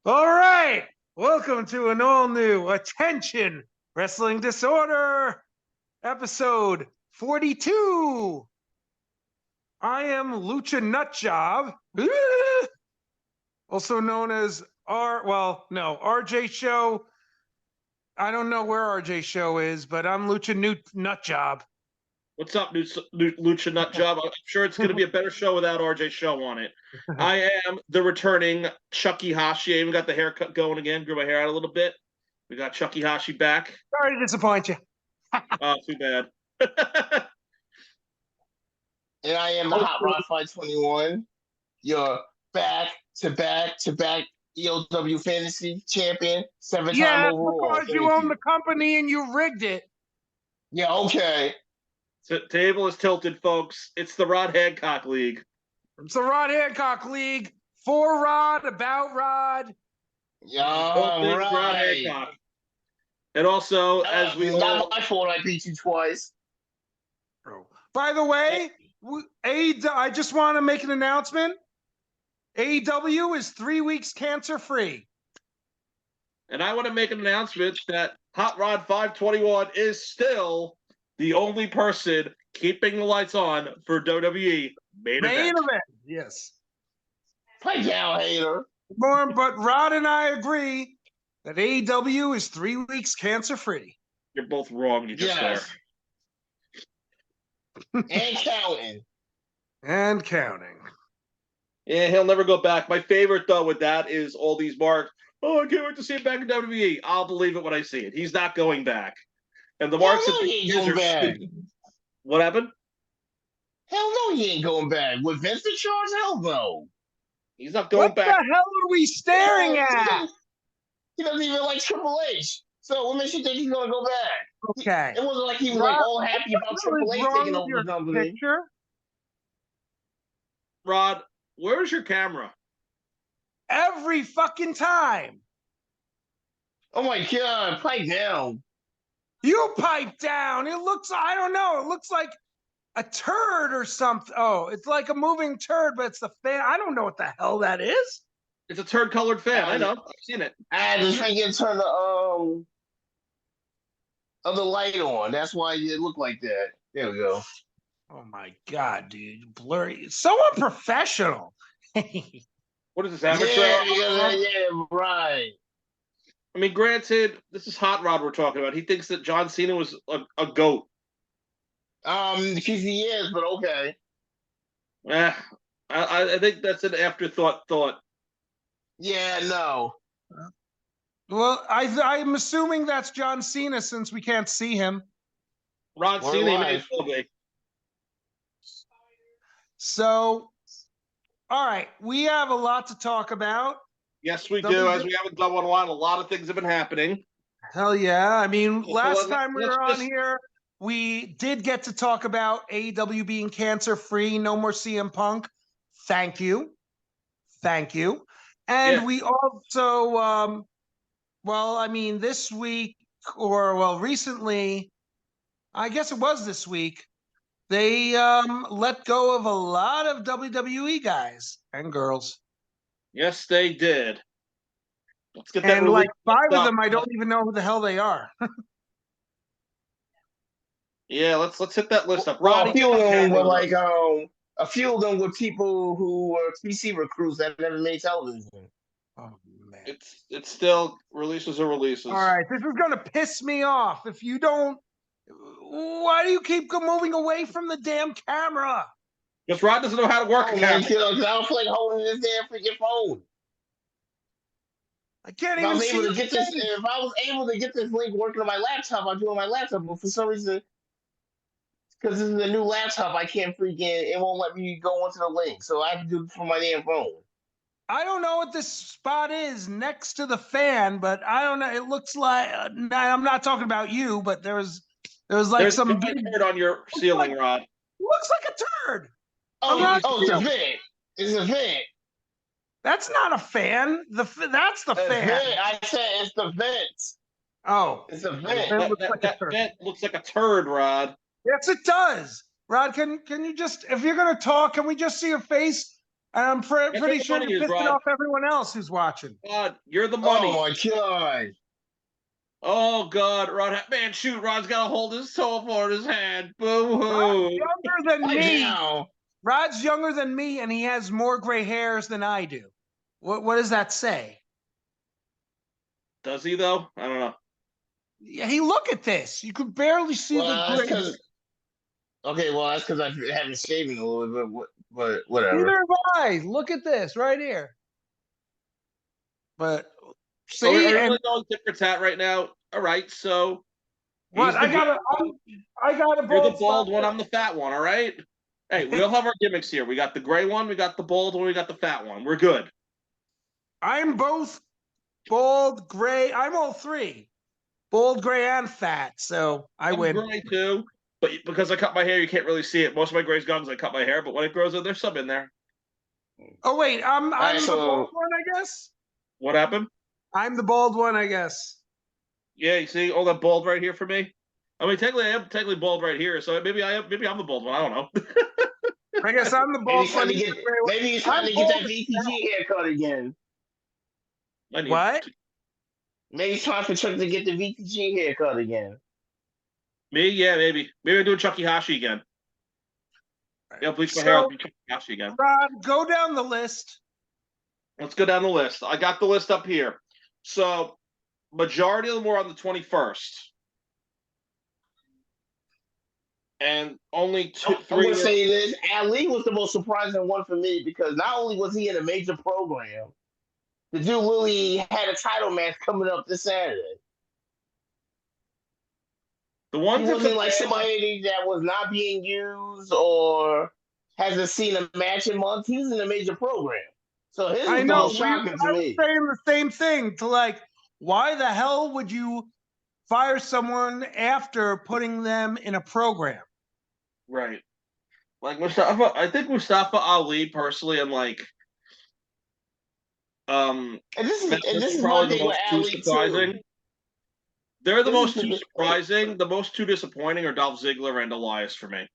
All right, welcome to an all-new Attention Wrestling Disorder, episode 42. I am Lucha Nutjob, also known as RJ Show. I don't know where RJ Show is, but I'm Lucha Nutjob. What's up, Lucha Nut Job? I'm sure it's going to be a better show without RJ Show on it. I am the returning Chuckie Hashi. I even got the haircut going again. Grew my hair out a little bit. We got Chuckie Hashi back. Sorry to disappoint you. Oh, too bad. And I am the Hot Rod 521, your back-to-back EOW Fantasy Champion, 7-time overall. Because you own the company and you rigged it. Yeah, okay. So, table is tilted, folks. It's the Rod Hancock League. It's the Rod Hancock League. For Rod, about Rod. Yeah, right. Rod Hancock. And also, as we all... Not my fault I beat you twice. By the way, I just want to make an announcement. AEW is 3 weeks cancer-free. And I want to make an announcement that Hot Rod 521 is still the only person keeping the lights on for WWE main event. Yes. Play down, hater. But Rod and I agree that AEW is 3 weeks cancer-free. You're both wrong. You just are. And counting. And counting. Yeah, he'll never go back. My favorite, though, with that is all these marks. Oh, I can't wait to see him back in WWE. I'll believe it when I see it. He's not going back. And the marks that he ain't going back. What happened? Hell no, he ain't going back. With Vince in charge, hell no. He's not going back. What the hell are we staring at? He doesn't even like Triple H. So what makes you think he's going to go back? Okay. It wasn't like he was like all happy about Triple H taking over the company. Picture? Rod, where's your camera? Every fucking time. Oh my God, pipe down. You pipe down. It looks, I don't know, it looks like a turd or something. Oh, it's like a moving turd, but it's the fan. I don't know what the hell that is. It's a turd-colored fan. I know. I've seen it. I just freaking turn the light on. That's why it looked like that. There we go. Oh my God, dude. Blurry. It's so unprofessional. What is this, amateur? Yeah, right. I mean, granted, this is Hot Rod we're talking about. He thinks that John Cena was a goat. Because he is, but okay. I think that's an afterthought thought. Yeah, no. Well, I'm assuming that's John Cena since we can't see him. Ron Cena may as well be. So, all right, we have a lot to talk about. Yes, we do. As we haven't done one in a while, a lot of things have been happening. Hell yeah. I mean, last time we were on here, we did get to talk about AEW being cancer-free, no more CM Punk. Thank you. Thank you. And we also, this week, recently, I guess it was this week, they let go of a lot of WWE guys and girls. Yes, they did. Let's get that. And like 5 of them, I don't even know who the hell they are. Yeah, let's hit that list up. Roddy, a few of them were like a few of them were people who were PC recruits that never made television. Oh man, it's still releases are releases. All right, this is gonna piss me off. If you don't, why do you keep moving away from the damn camera? Because Rod doesn't know how to work a camera. I don't feel like holding this damn freaking phone. I can't even see. If I was able to get this link working on my laptop, I'd do it on my laptop. But for some reason, because this is a new laptop, I can't it won't let me go onto the link. So I have to do it from my damn phone. I don't know what this spot is next to the fan, but I don't know. It looks like I'm not talking about you, but there's some big turd on your ceiling, Rod. Looks like a turd. It's a vent. It's a vent. That's not a fan. That's the fan. Vent. I said it's the vent. Oh, it's a vent. That vent looks like a turd, Rod. Yes, it does. Rod, can you just, if you're gonna talk, can we just see your face? And I'm That's pretty what sure money you're is, pissing Rod. off everyone else who's watching. God, you're the money. Oh my god. Oh God, Rod, man, shoot, Rod's got to hold his toe for his hand. Boo hoo. Rod's younger than me. Now. Rod's younger than me, and he has more gray hairs than I do. What does that say? Does he though? I don't know. Yeah, look at this. You could barely see the gray. Okay, well, that's because I haven't shaven a little bit, but whatever. Neither have I. Look at this right here. But see, are we really going tit for tat right now? All right, so what I got a bald. You're the bald one. I'm the fat one. All right. Hey, we all have our gimmicks here. We got the gray one, we got the bald one, we got the fat one. We're good. I'm both bald, gray. I'm all three, bald, gray, and fat. So I'm win. Gray too, but because I cut my hair, you can't really see it. Most of my gray's gone because I cut my hair, but when it grows in, there's some in there. Oh wait, I'm the bald one, I guess. What happened? I'm the bald one, I guess. Yeah, you see all that bald right here for me. I mean, technically, I am bald right here, so maybe I'm the bald one. I don't know. I guess I'm the bald one. Maybe he's trying to get that VTG haircut again. What? Maybe he's trying for Chuck to get the VTG haircut again. Me? Yeah, maybe. Maybe I'm doing Chuckie Hashi again. Yeah, bleach my hair. I'll do Chuckie Hashi again. Rod, go down the list. Let's go down the list. I got the list up here. So, majority of them were on the 21st. And only three. I'm going to say this. Ali was the most surprising one for me because not only was he in a major program, the dude really had a title match coming up this Saturday. The one he wasn't like somebody that was not being used or hasn't seen a match in months. He was in a major program. So his was the most shocking to me. I was saying the same thing to like, why the hell would you fire someone after putting them in a program? Right. Like Mustafa, I think Mustafa Ali personally, and like, and this is probably the most too surprising. Too. They're the most too surprising. The most too disappointing are Dolph Ziggler and Elias for me.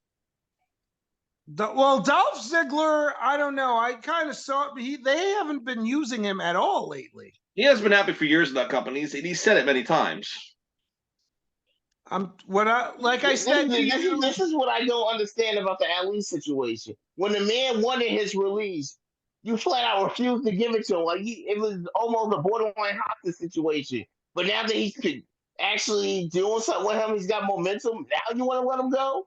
Well, Dolph Ziggler, I don't know. I kind of saw it. They haven't been using him at all lately. He has been happy for years in that company. He's said it many times. This is what I don't understand about the Ali situation. When the man wanted his release, you flat out refused to give it to him. Like it was almost a borderline hostage situation. But now that he's actually doing something with him, he's got momentum. Now you want to let him go?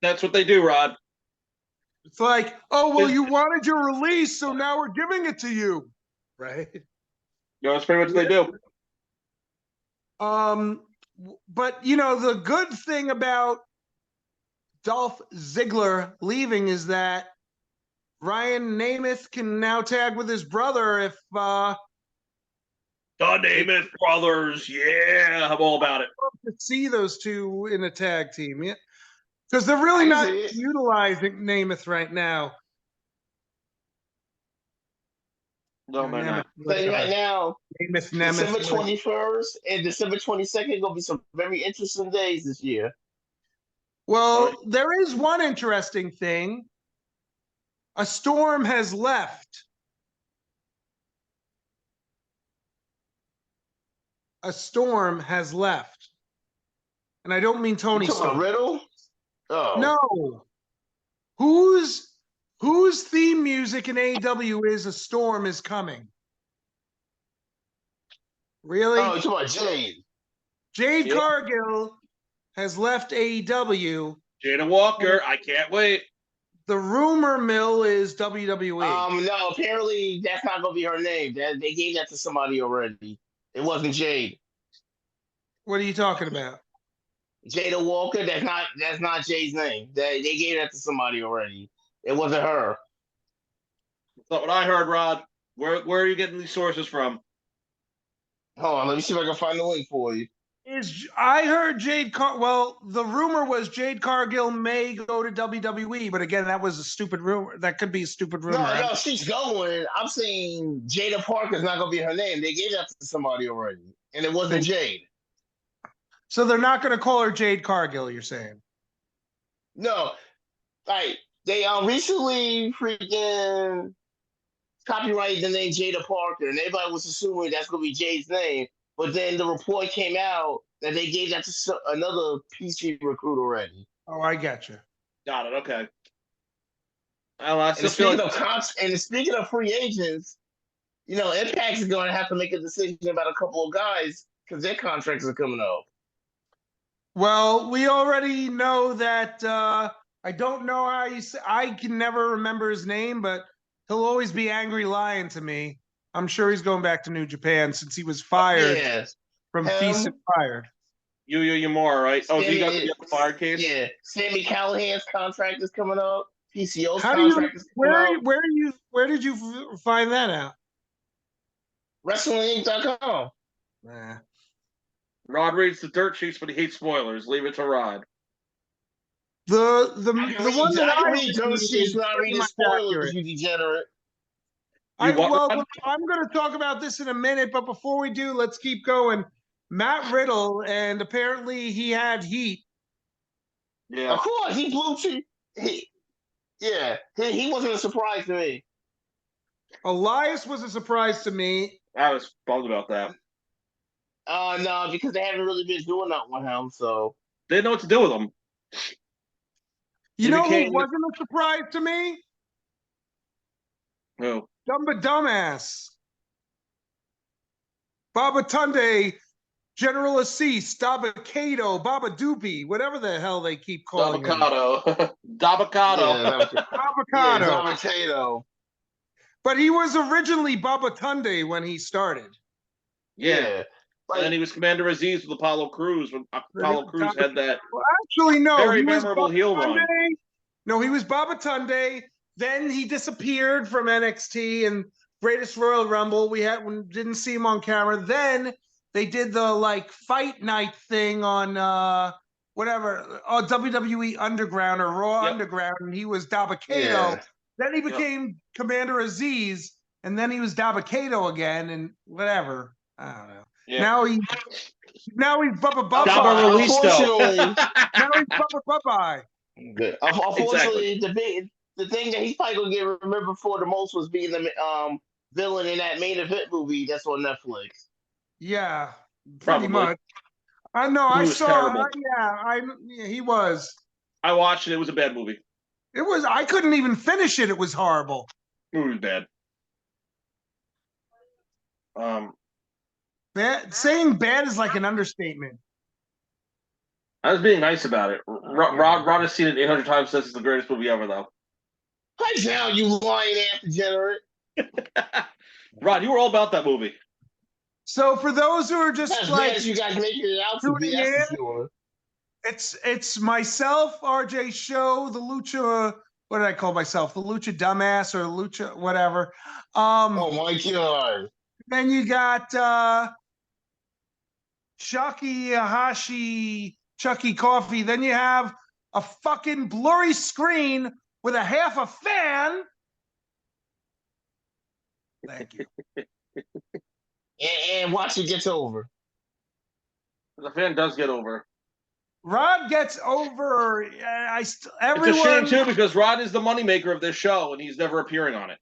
That's what they do, Rod. It's like, oh well, you wanted your release, so now we're giving it to you, right? No, that's pretty much what they do. But you know, the good thing about Dolph Ziggler leaving is that Ryan Nemeth can now tag with his brother if the Nemeth brothers, yeah, I'm all about it. To see those two in a tag team, yeah, because they're really not utilizing Nemeth right now. No, they're not. Right now, December 21st and December 22nd gonna be some very interesting days this year. Well, there is one interesting thing. A storm has left. A storm has left. And I don't mean Tony Storm. Riddle? Oh. No. Whose theme music in AEW is A Storm Is Coming? Really? Oh, you're talking about Jade. Jade Cargill has left AEW. Jada Walker, I can't wait. The rumor mill is WWE. No, apparently that's not gonna be her name. They gave that to somebody already. It wasn't Jade. What are you talking about? Jada Walker. That's not Jade's name. They gave that to somebody already. It wasn't her. That's not what I heard, Rod. Where are you getting these sources from? Hold on, let me see if I can find the link for you. I heard well, the rumor was Jade Cargill may go to WWE, but again, that was a stupid rumor. That could be a stupid rumor. No, she's going. I'm saying Jada Parker's not going to be her name. They gave that to somebody already, and it wasn't Jade. So they're not going to call her Jade Cargill, you're saying? No. Like, they recently freaking copyrighted the name Jada Parker, and everybody was assuming that's going to be Jade's name. But then the report came out that they gave that to another PC recruit already. Oh, I get you. Got it. Okay. I still And feel speaking like... of speaking of free agents, Impact is going to have to make a decision about a couple of guys because their contracts are coming up. Well, we already know that. I don't know how you say. I can never remember his name, but he'll always be Angry Lion to me. I'm sure he's going back to New Japan since he was fired from Feast and Fired. Yuya Uemura, right? Oh, he got the fired case? Yeah. Sammy Callahan's contract is coming up. PCO's contract is coming up. Where did you find that out? WrestlingInc.com. Nah. Rod reads the dirt sheets, but he hates spoilers. Leave it to Rod. The one that I read dirt sheets, not reading spoilers, you degenerate. I'm going to talk about this in a minute, but before we do, let's keep going. Matt Riddle, and apparently he had heat. Yeah, of course he blew to. He wasn't a surprise to me. Elias was a surprise to me. I was bummed about that. No, because they haven't really been doing that with him, so they didn't know what to do with him. Who wasn't a surprise to me? Who? Dumba Dumbass. Baba Tunde, General Assis, Daba Kato, Baba Doopy, whatever the hell they keep calling him. Dabakato. Dabakato. But he was originally Baba Tunde when he started. Yeah. And then he was Commander Aziz with Apollo Crews when Apollo Crews had that very memorable heel run. No, he was Baba Tunde. Then he disappeared from NXT and Greatest Royal Rumble. We didn't see him on camera. Then they did the fight night thing on WWE Underground or Raw Underground, and he was Daba Kato. Yeah. Then he became Commander Aziz, and then he was Daba Kato again, and whatever. I don't know. Yeah. Now he's Bubba Bubba. Unfortunately, now he's Bubba Bubba. Good. Unfortunately, the thing that he's probably gonna get remembered for the most was being the villain in that Main Event movie that's on Netflix. Yeah, pretty much. I know. I saw. He was. I watched it. It was a bad movie. It was. I couldn't even finish it. It was horrible. It was bad. Saying bad is like an understatement. I was being nice about it. Rod has seen it 800 times since it's the greatest movie ever, though. Pipe down, you lying ass degenerate. Rod, you were all about that movie. So for those who are just you guys making it out to be, that's for sure. It's myself, RJ Show, the Lucha. What did I call myself? The Lucha Dumbass or Lucha whatever. Oh my god. Then you got Chuckie Hashi, Chuckie Coffee. Then you have a fucking blurry screen with a half a fan. Thank you. And watch it gets over. The fan does get over. Rod gets over. Everyone... It's a shame too because Rod is the moneymaker of this show and he's never appearing on it.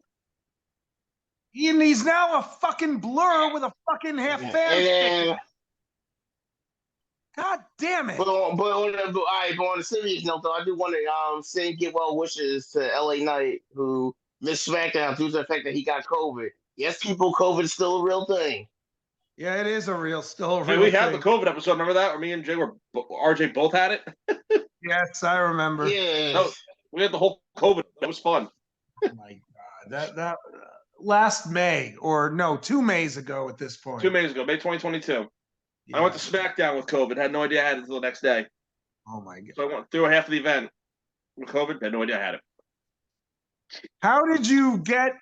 And he's now a fucking blur with a fucking half fan. God damn it! But on a serious note, though, I do want to send get well wishes to LA Knight, who missed SmackDown due to the fact that he got COVID. Yes, people, COVID is still a real thing. Yeah, it is still a real thing. We had the COVID episode. Remember that? Or me and RJ both had it. Yes, I remember. Yeah, we had the whole COVID. That was fun. Oh my god, that last May, or no, 2 Mays ago at this point. 2 Mays ago, May 2022. Yeah. I went to SmackDown with COVID. Had no idea I had it until the next day. Oh my god! So I went through half of the event with COVID. Had no idea I had it. How did you get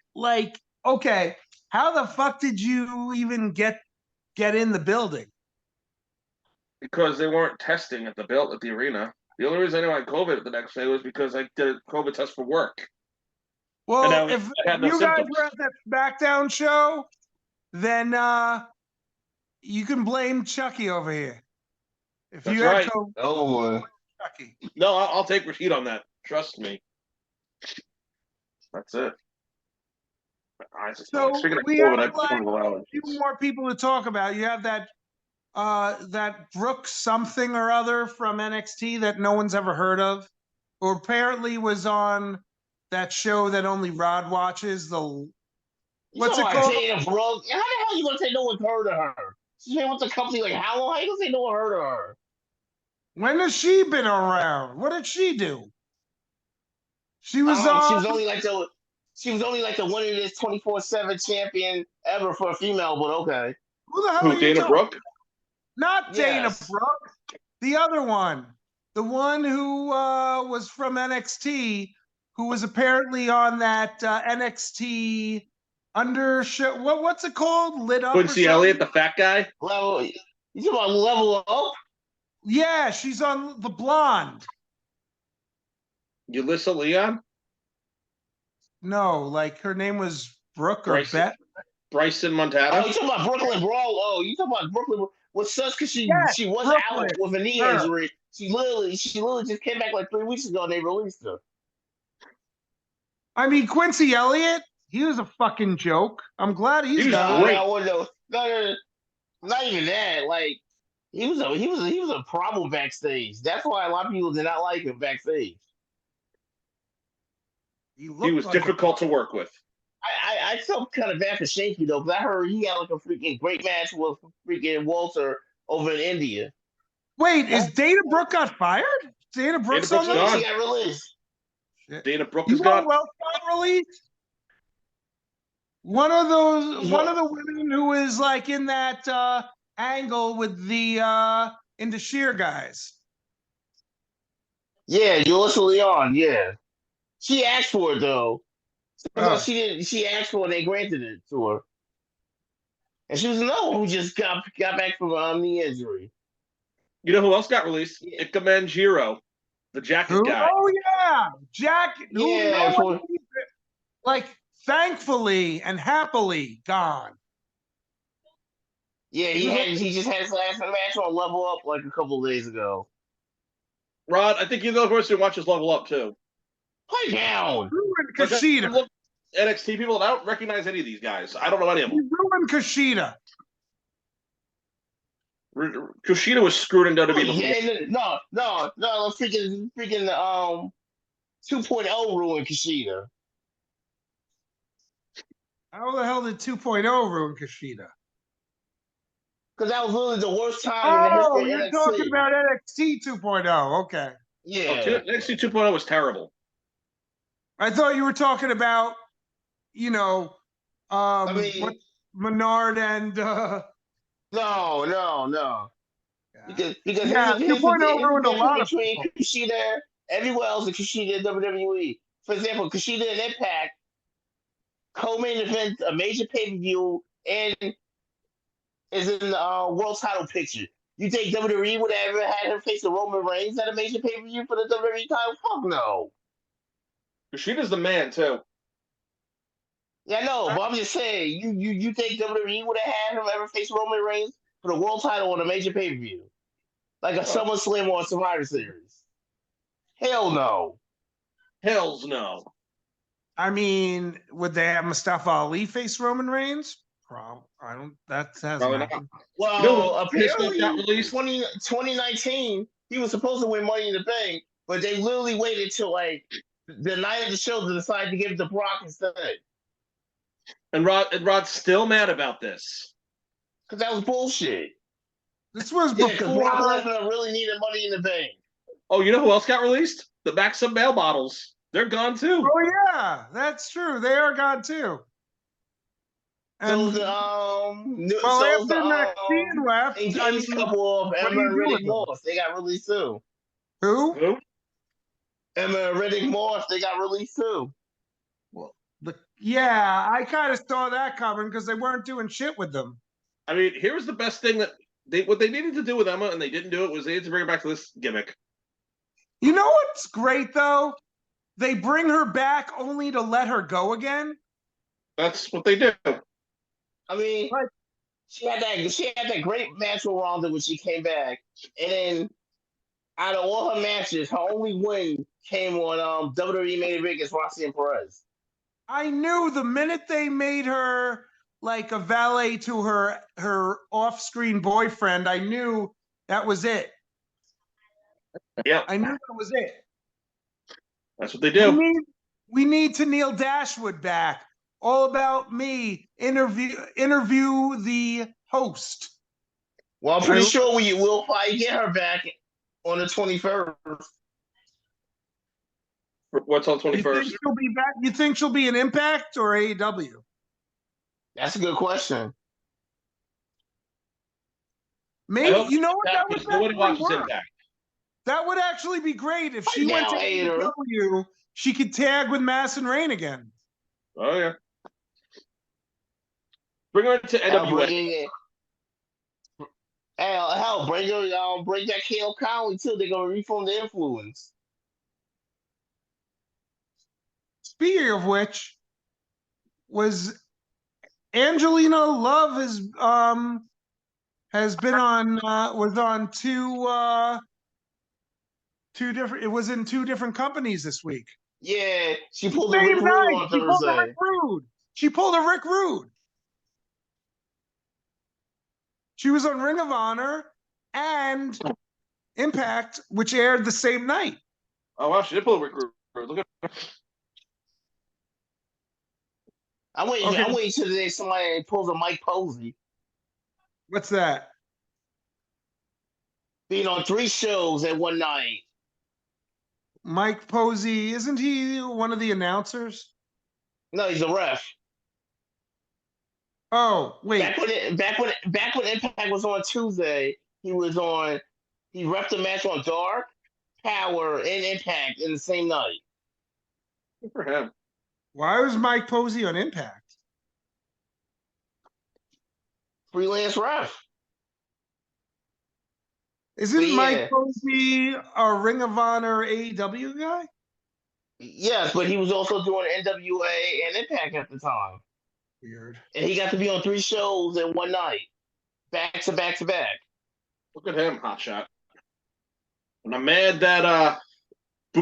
okay? How the fuck did you even get in the building? Because they weren't testing at the arena. The only reason I knew I had COVID the next day was because I did a COVID test for work. Well, if you guys were at that SmackDown show, then you can blame Chuckie over here. If That's you had right. COVID, Chuckie. No, I'll take receipt on that. Trust me. That's it. So we have like a few more people to talk about. You have that Brooke something or other from NXT that no one's ever heard of, or apparently was on that show that only Rod watches. What's it called? Dana Brooke. How the hell you gonna say no one's heard of her? She's been with the company like how long? How you gonna say no one heard of her? When has she been around? What did she do? She was on. She was only like the winningest 24/7 champion ever for a female, but okay. Who the hell are you Dana Brooke? Not Dana Brooke. The other one. The one who was from NXT, who was apparently on that NXT undershow. What's it called? Lit Up. Quincy Elliott, the fat guy. You talking about Level Up? Yeah, she's on the blonde. Yulissa Leon? No, like her name was Brooke or Beth. Bryson Montana. Oh, you talking about Brooklyn Brawl? Oh, you talking about Brooklyn? What sucks because she was out with a knee injury. She literally just came back like 3 weeks ago and they released her. I mean, Quincy Elliott, he was a fucking joke. I'm glad he's gone. No, not even that. Like he was a problem backstage. That's why a lot of people did not like him backstage. He was like difficult to work with. I felt kind of bad for Shanky though, because I heard he had like a freaking great match with freaking Walter over in India. Wait, is Dana Brooke got fired? Dana Brooke's on the She got released. Dana Brooke is gone. Well, got released. One of the women who is like in that angle with the Into Sheer guys. Yeah, Yulissa Leon. Yeah, she asked for it though. She didn't. She asked for it. They granted it to her, and she was another one who just got back from knee injury. You know who else got released? Ikemen Jiro, the jacket guy. Oh yeah, Jacket. Yeah, like thankfully and happily gone. Yeah, he just had his last match on Level Up like a couple of days ago. Rod, I think you know the person who watches Level Up too. Play down. Kushida. NXT people, I don't recognize any of these guys. I don't know any of them. You ruined Kushida. Kushida was screwed in WWE. No, freaking 2.0 ruined Kushida. How the hell did 2.0 ruin Kushida? Because that was literally the worst time in the history of NXT. You're talking about NXT 2.0. Okay. Yeah. NXT 2.0 was terrible. I thought you were talking about, what Menard and No. Yeah. Because 2.0 ruined a lot of people. Kushida everywhere else in Kushida in WWE. For example, Kushida in Impact, co-main event, a major pay-per-view, and is in the world title picture. You think WWE would have ever had her face a Roman Reigns at a major pay-per-view for the WWE title? Fuck no. Kushida's the man too. Yeah, I know, but I'm just saying, you think WWE would have had him ever face Roman Reigns for the world title on a major pay-per-view? Like a SummerSlam or a Survivor Series? Hell no. Hells no. I mean, would they have Mustafa Ali face Roman Reigns? I don't. That hasn't happened. Well, apparently, 2019, he was supposed to win Money in the Bank, but they literally waited till like the night of the show to decide to give it to Brock instead. And Rod's still mad about this because that was bullshit. This was before Brock Lesnar really needed Money in the Bank. Oh, you know who else got released? The Maxim Mail Bottles. They're gone too. Oh yeah, that's true. They are gone too. And after Maxine left, couple of Emma and Riddick Moss, they got released too. Who? Emma and Riddick Moss, they got released too. Well, yeah, I kind of saw that coming because they weren't doing shit with them. I mean, here's the best thing what they needed to do with Emma, and they didn't do it, was they had to bring her back to this gimmick. You know what's great though? They bring her back only to let her go again. That's what they do. I mean, she had that great match with Ronda when she came back, and then out of all her matches, her only win came on WWE main event against Roxanne Perez. I knew the minute they made her like a valet to her off-screen boyfriend, I knew that was it. Yeah, I knew that was it. that's what they do. We need to Neil Dashwood back. All About Me. Interview the host. Well, I'm pretty sure we will probably get her back on the 21st. What's on 21st? You think she'll be back? You think she'll be an Impact or AEW? That's a good question. Maybe you know what? Nobody watches Impact. That would actually be great if she went to AEW. She could tag with Mass and Rain again. Oh yeah. Bring her to NWA. Hell, bring that KO Conley too. They're gonna reform the influence. Speaking of which, was Angelina Love has been on was on two different. It was in two different companies this week. Yeah, she pulled a Rick Rude on Thursday. She pulled a Rick Rude. She was on Ring of Honor and Impact, which aired the same night. Oh wow, she did pull a Rick Rude. Look at her. I'm waiting till the day somebody pulls a Mike Posey. What's that? Being on 3 shows at one night. Mike Posey, isn't he one of the announcers? No, he's a ref. Oh, wait. Back when Impact was on Tuesday, he reffed the match on Dark, Power, and Impact in the same night. Good for him. Why was Mike Posey on Impact? Freelance ref. Isn't Mike Posey a Ring of Honor AEW guy? Yes, but he was also doing NWA and Impact at the time. Weird. And he got to be on 3 shows in one night, back to back to back. Look at him, hotshot. And I'm mad that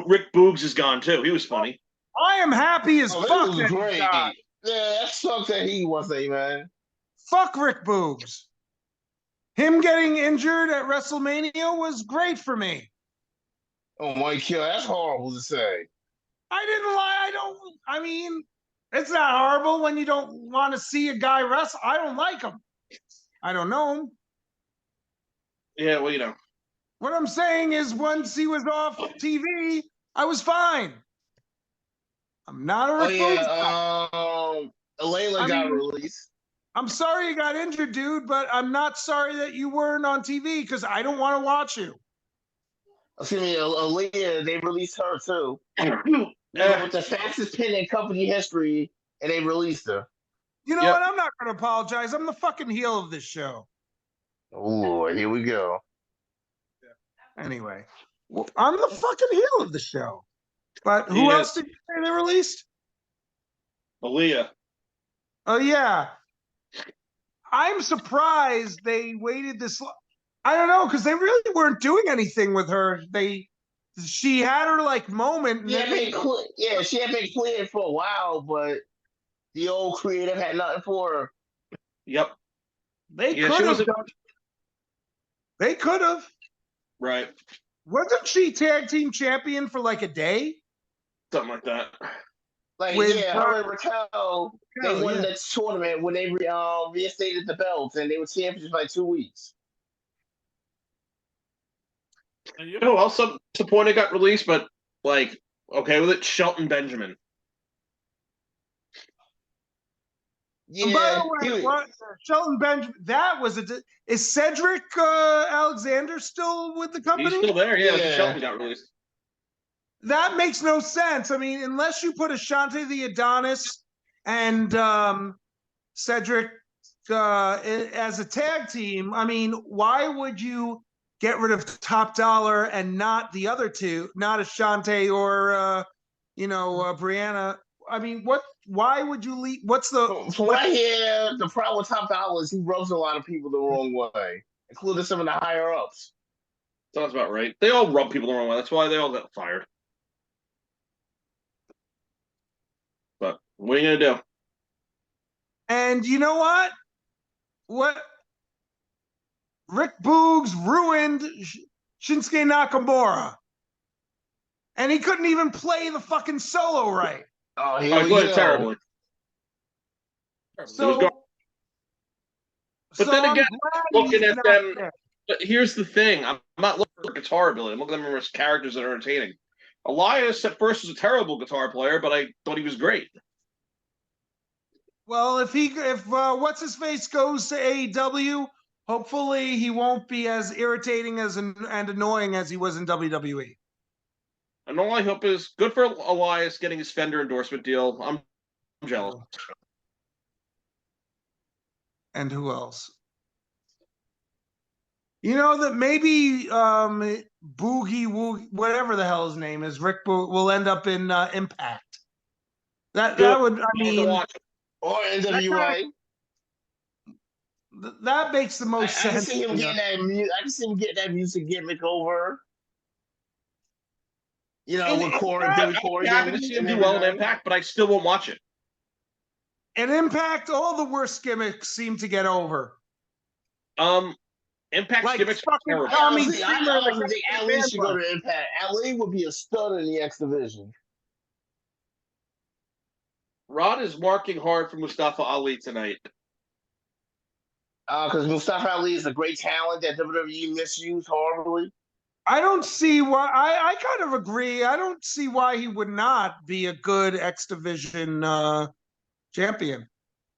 Rick Boogs is gone too. He was funny. I am happy as fuck. That was great. Yeah, that sucks that he wasn't, man. Fuck Rick Boogs. Him getting injured at WrestleMania was great for me. Oh my God, that's horrible to say. I didn't lie. I mean, it's not horrible when you don't want to see a guy wrestle. I don't like him. I don't know him. Yeah, well, you know. What I'm saying is once he was off TV, I was fine. I'm not a Rick Boogs. Layla got released. I'm sorry you got injured, dude, but I'm not sorry that you weren't on TV because I don't want to watch you. Excuse me, Aaliyah, they released her too. With the fastest pin in company history, and they released her. You know what? I'm not going to apologize. I'm the fucking heel of this show. Oh, here we go. Anyway, I'm the fucking heel of the show. But who else did you say they released? Aaliyah. Oh, yeah. I'm surprised they waited this long. I don't know, because they really weren't doing anything with her. She had her like moment. She had been cleared for a while, but the old creative had nothing for her. Yep. They could have. They could have. Right. Wasn't she tag team champion for like a day? Something like that. Like, her and Raquel, they won the tournament when they reinstated the belts, and they were champions for like 2 weeks. And you know who else disappointed got released, but like okay with it? Shelton Benjamin. Yeah. And by the way, Shelton Benjamin, that was is Cedric Alexander still with the company? He's still there, yeah. Shelton got released. That makes no sense. I mean, unless you put Ashante the Adonis and Cedric as a tag team, I mean, why would you get rid of Top Dollar and not the other two, not Ashante or Brianna? I mean, why would you leave? What's the? From what I hear, the problem with Top Dollar is he rubs a lot of people the wrong way, including some of the higher ups. Sounds about right. They all rub people the wrong way. That's why they all got fired. But What are you gonna do? And you know what? What Rick Boogs ruined Shinsuke Nakamura. And he couldn't even play the fucking solo right. Oh, I here we played go. terribly. So, but then again, looking at them, there. but here's the thing: I'm not looking at guitar ability. I'm looking at them as characters that are entertaining. Elias at first was a terrible guitar player, but I thought he was great. Well, if what's his face goes to AEW, hopefully he won't be as irritating and annoying as he was in WWE. And all I hope is good for Elias getting his Fender endorsement deal. I'm jealous. And who else? You know that maybe Boogie Woogie, whatever the hell his name is, Rick will end up in Impact. That would, I mean, or NWA. That makes the most sense. I can see him getting that. I can see him getting that music gimmick over. You know, with Corey, Billy Corgan. I happen to see him do well in Impact, but I still won't watch it. In Impact, all the worst gimmicks seem to get over. Impact like gimmicks fucking I don't think Ali should go to Impact. Ali would be a stud in the X division. Rod is marking hard for Mustafa Ali tonight. Because Mustafa Ali is a great talent that WWE misused horribly. I don't see why. I kind of agree. I don't see why he would not be a good X Division champion.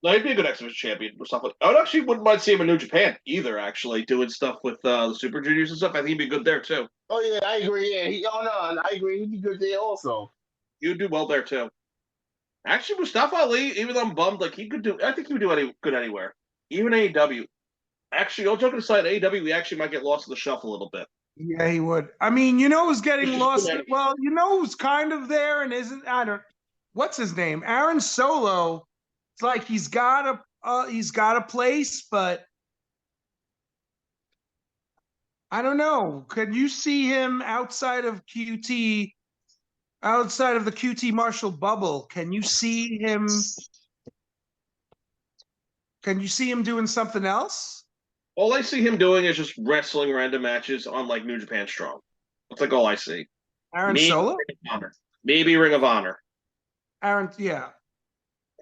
No, he'd be a good X Division champion. Mustafa. I actually wouldn't mind seeing him in New Japan either. Actually, doing stuff with the Super Juniors and stuff. I think he'd be good there too. Oh yeah, I agree. Yeah, I agree. He'd be good there also. He would do well there too. Actually, Mustafa Ali, even though I'm bummed, like he could do. I think he would do good anywhere, even AEW. Actually, all joking aside, AEW, we actually might get lost in the shuffle a little bit. Yeah, he would. I mean, you know who's getting lost? Well, you know who's kind of there and isn't. I don't. What's his name? Aaron Solo. It's like he's got a place, but I don't know. Can you see him outside of QT? Outside of the QT Marshall bubble, can you see him? Can you see him doing something else? All I see him doing is just wrestling random matches on like New Japan Strong. That's like all I see. Aaron Solo? Maybe Ring of Honor. Aaron, yeah.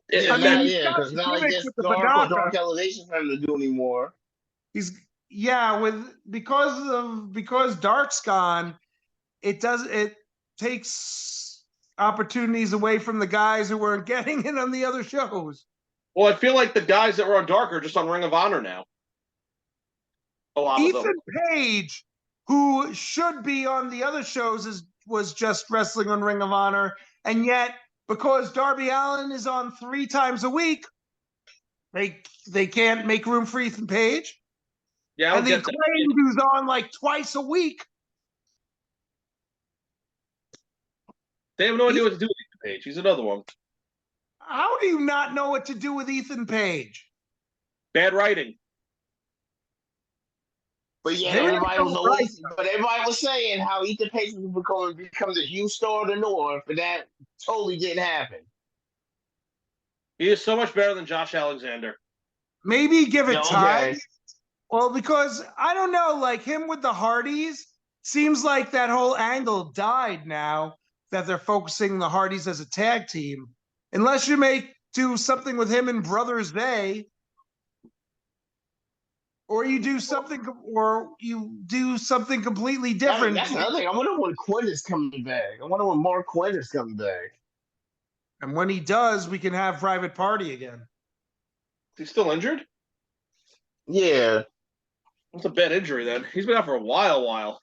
Because not like this dark elevation for him to do anymore. Because Dark's gone, it takes opportunities away from the guys who weren't getting it on the other shows. Well, I feel like the guys that were on Dark are just on Ring of Honor now. A lot of them. Ethan Page, who should be on the other shows, was just wrestling on Ring of Honor, and yet because Darby Allin is on 3 times a week, they can't make room for Ethan Page. Yeah, and the Acclaimed who's on like twice a week. They have no idea what to do with Ethan Page. He's another one. How do you not know what to do with Ethan Page? Bad writing. But yeah, everybody was saying how Ethan Page was become the huge star of the North, and that totally didn't happen. He is so much better than Josh Alexander. Maybe give it time. Well, because I don't know, like him with the Hardys, seems like that whole angle died now that they're focusing the Hardys as a tag team. Unless you do something with him and Brothers They, or you do something completely different. That's another thing. I wonder when Quinn is coming back. I wonder when Mark Quinn is coming back. And when he does, we can have Private Party again. Is he still injured? Yeah. That's a bad injury then. He's been out for a while.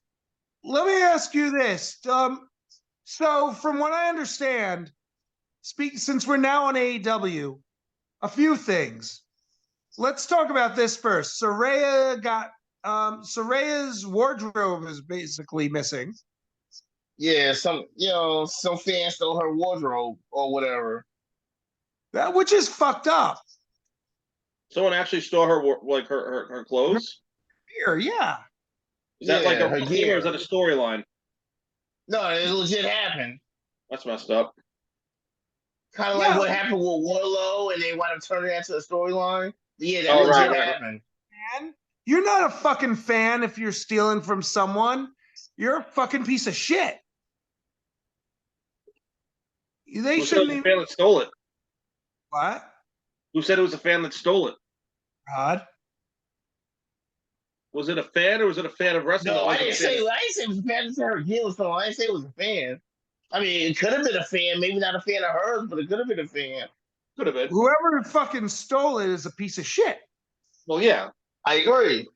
Let me ask you this. So from what I understand, since we're now on AEW, a few things. Let's talk about this first. Saraya's wardrobe is basically missing. Yeah, some fans stole her wardrobe or whatever. Which is fucked up. Someone actually stole her clothes? Here, yeah. Is that like a gear or is that a storyline? No, it legit happened. That's messed up. Kind of like what happened with Warlow, and they wound up turning that into a storyline. Yeah, that legit happened. Man, you're not a fucking fan if you're stealing from someone. You're a fucking piece of shit. They shouldn't even. A fan that stole it. What? Who said it was a fan that stole it? Rod? Was it a fan or was it a fan of wrestling? No, I didn't say it was a fan of her heel, so I didn't say it was a fan. I mean, it could have been a fan, maybe not a fan of hers, but it could have been a fan. Could have been. Whoever fucking stole it is a piece of shit. Well, yeah. I agree.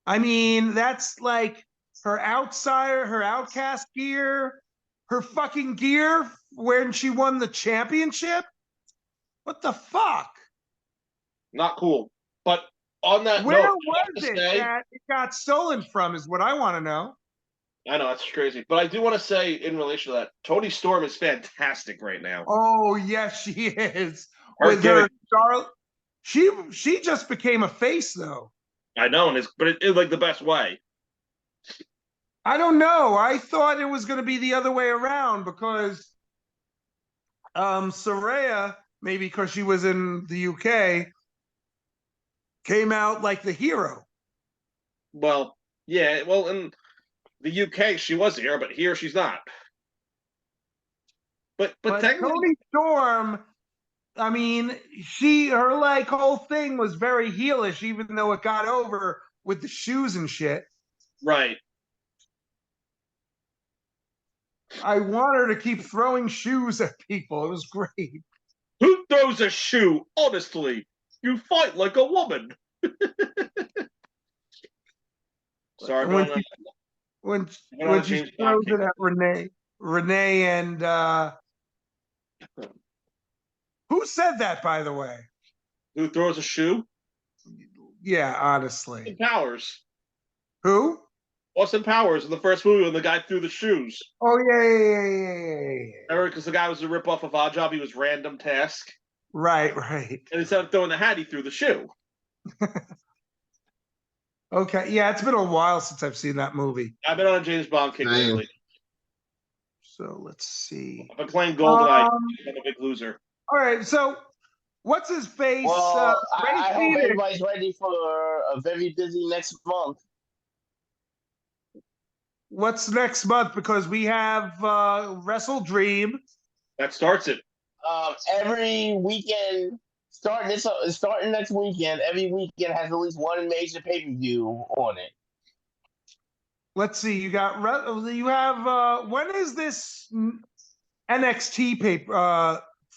I mean, that's like her outsider, her outcast gear, her fucking gear when she won the championship. What the fuck? Not cool. But on that Where note, was it that it got stolen from is what I want to know. I know, that's crazy. But I do want to say in relation to that, Toni Storm is fantastic right now. Oh, yes, she is. With her Charlotte. She just became a face, though. I know, but it's like the best way. I don't know. I thought it was going to be the other way around because Saraya, maybe because she was in the UK, came out like the hero. Well, yeah. Well, in the UK, she was here, but here she's not. But technically, Toni Storm, I mean, her like whole thing was very heelish, even though it got over with the shoes and shit. Right. I want her to keep throwing shoes at people. It was great. Who throws a shoe? Honestly, you fight like a woman. Sorry, when she throws it at Renee and who said that, by the way? Who throws a shoe? Yeah, honestly. Austin Powers. Who? Austin Powers in the first movie when the guy threw the shoes. Oh, yeah. Remember, because the guy was a ripoff of Odd Job, he was Random Task. Right. And instead of throwing the hat, he threw the shoe. Okay, yeah, it's been a while since I've seen that movie. I've been on a James Bond kick lately. So let's see. I've been playing GoldenEye. I'm a big loser. All right, so what's his face? Well, I hope everybody's ready for a very busy next month. What's next month? Because we have Wrestle Dream. That starts it. Every weekend, starting next weekend, every weekend has at least one major pay-per-view on it. Let's see. You have when is this NXT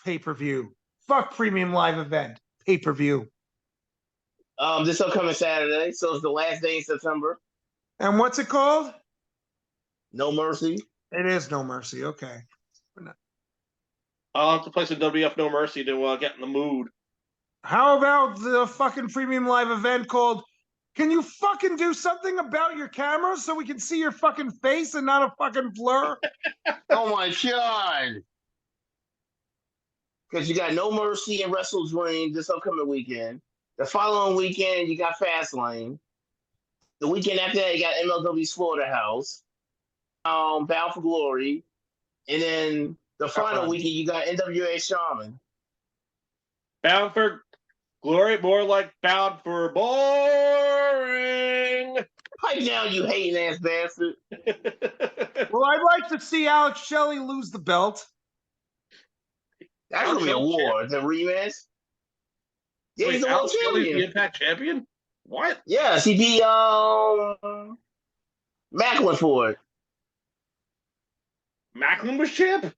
pay-per-view? Fuck premium live event pay-per-view. This upcoming Saturday, so it's the last day in September. And what's it called? No Mercy. It is No Mercy. Okay. I'll have to play some WF No Mercy to get in the mood. How about the fucking premium live event called Can You Fucking Do Something About Your Camera so we can see your fucking face and not a fucking blur? Oh my God. Because you got No Mercy and Wrestle Dream this upcoming weekend. The following weekend, you got Fastlane. The weekend after that, you got MLW Slaughterhouse. Bound for Glory. And then the final weekend, you got NWA Shaman. Bound for Glory, more like Bound for Boring. Pipe down, you hating ass bastard. Well, I'd like to see Alex Shelley lose the belt. That's going to be a war. The rematch. Yeah, wait, he's the world champion. The Impact champion? What? Yes, he beat Macklin for it. Macklin was champ?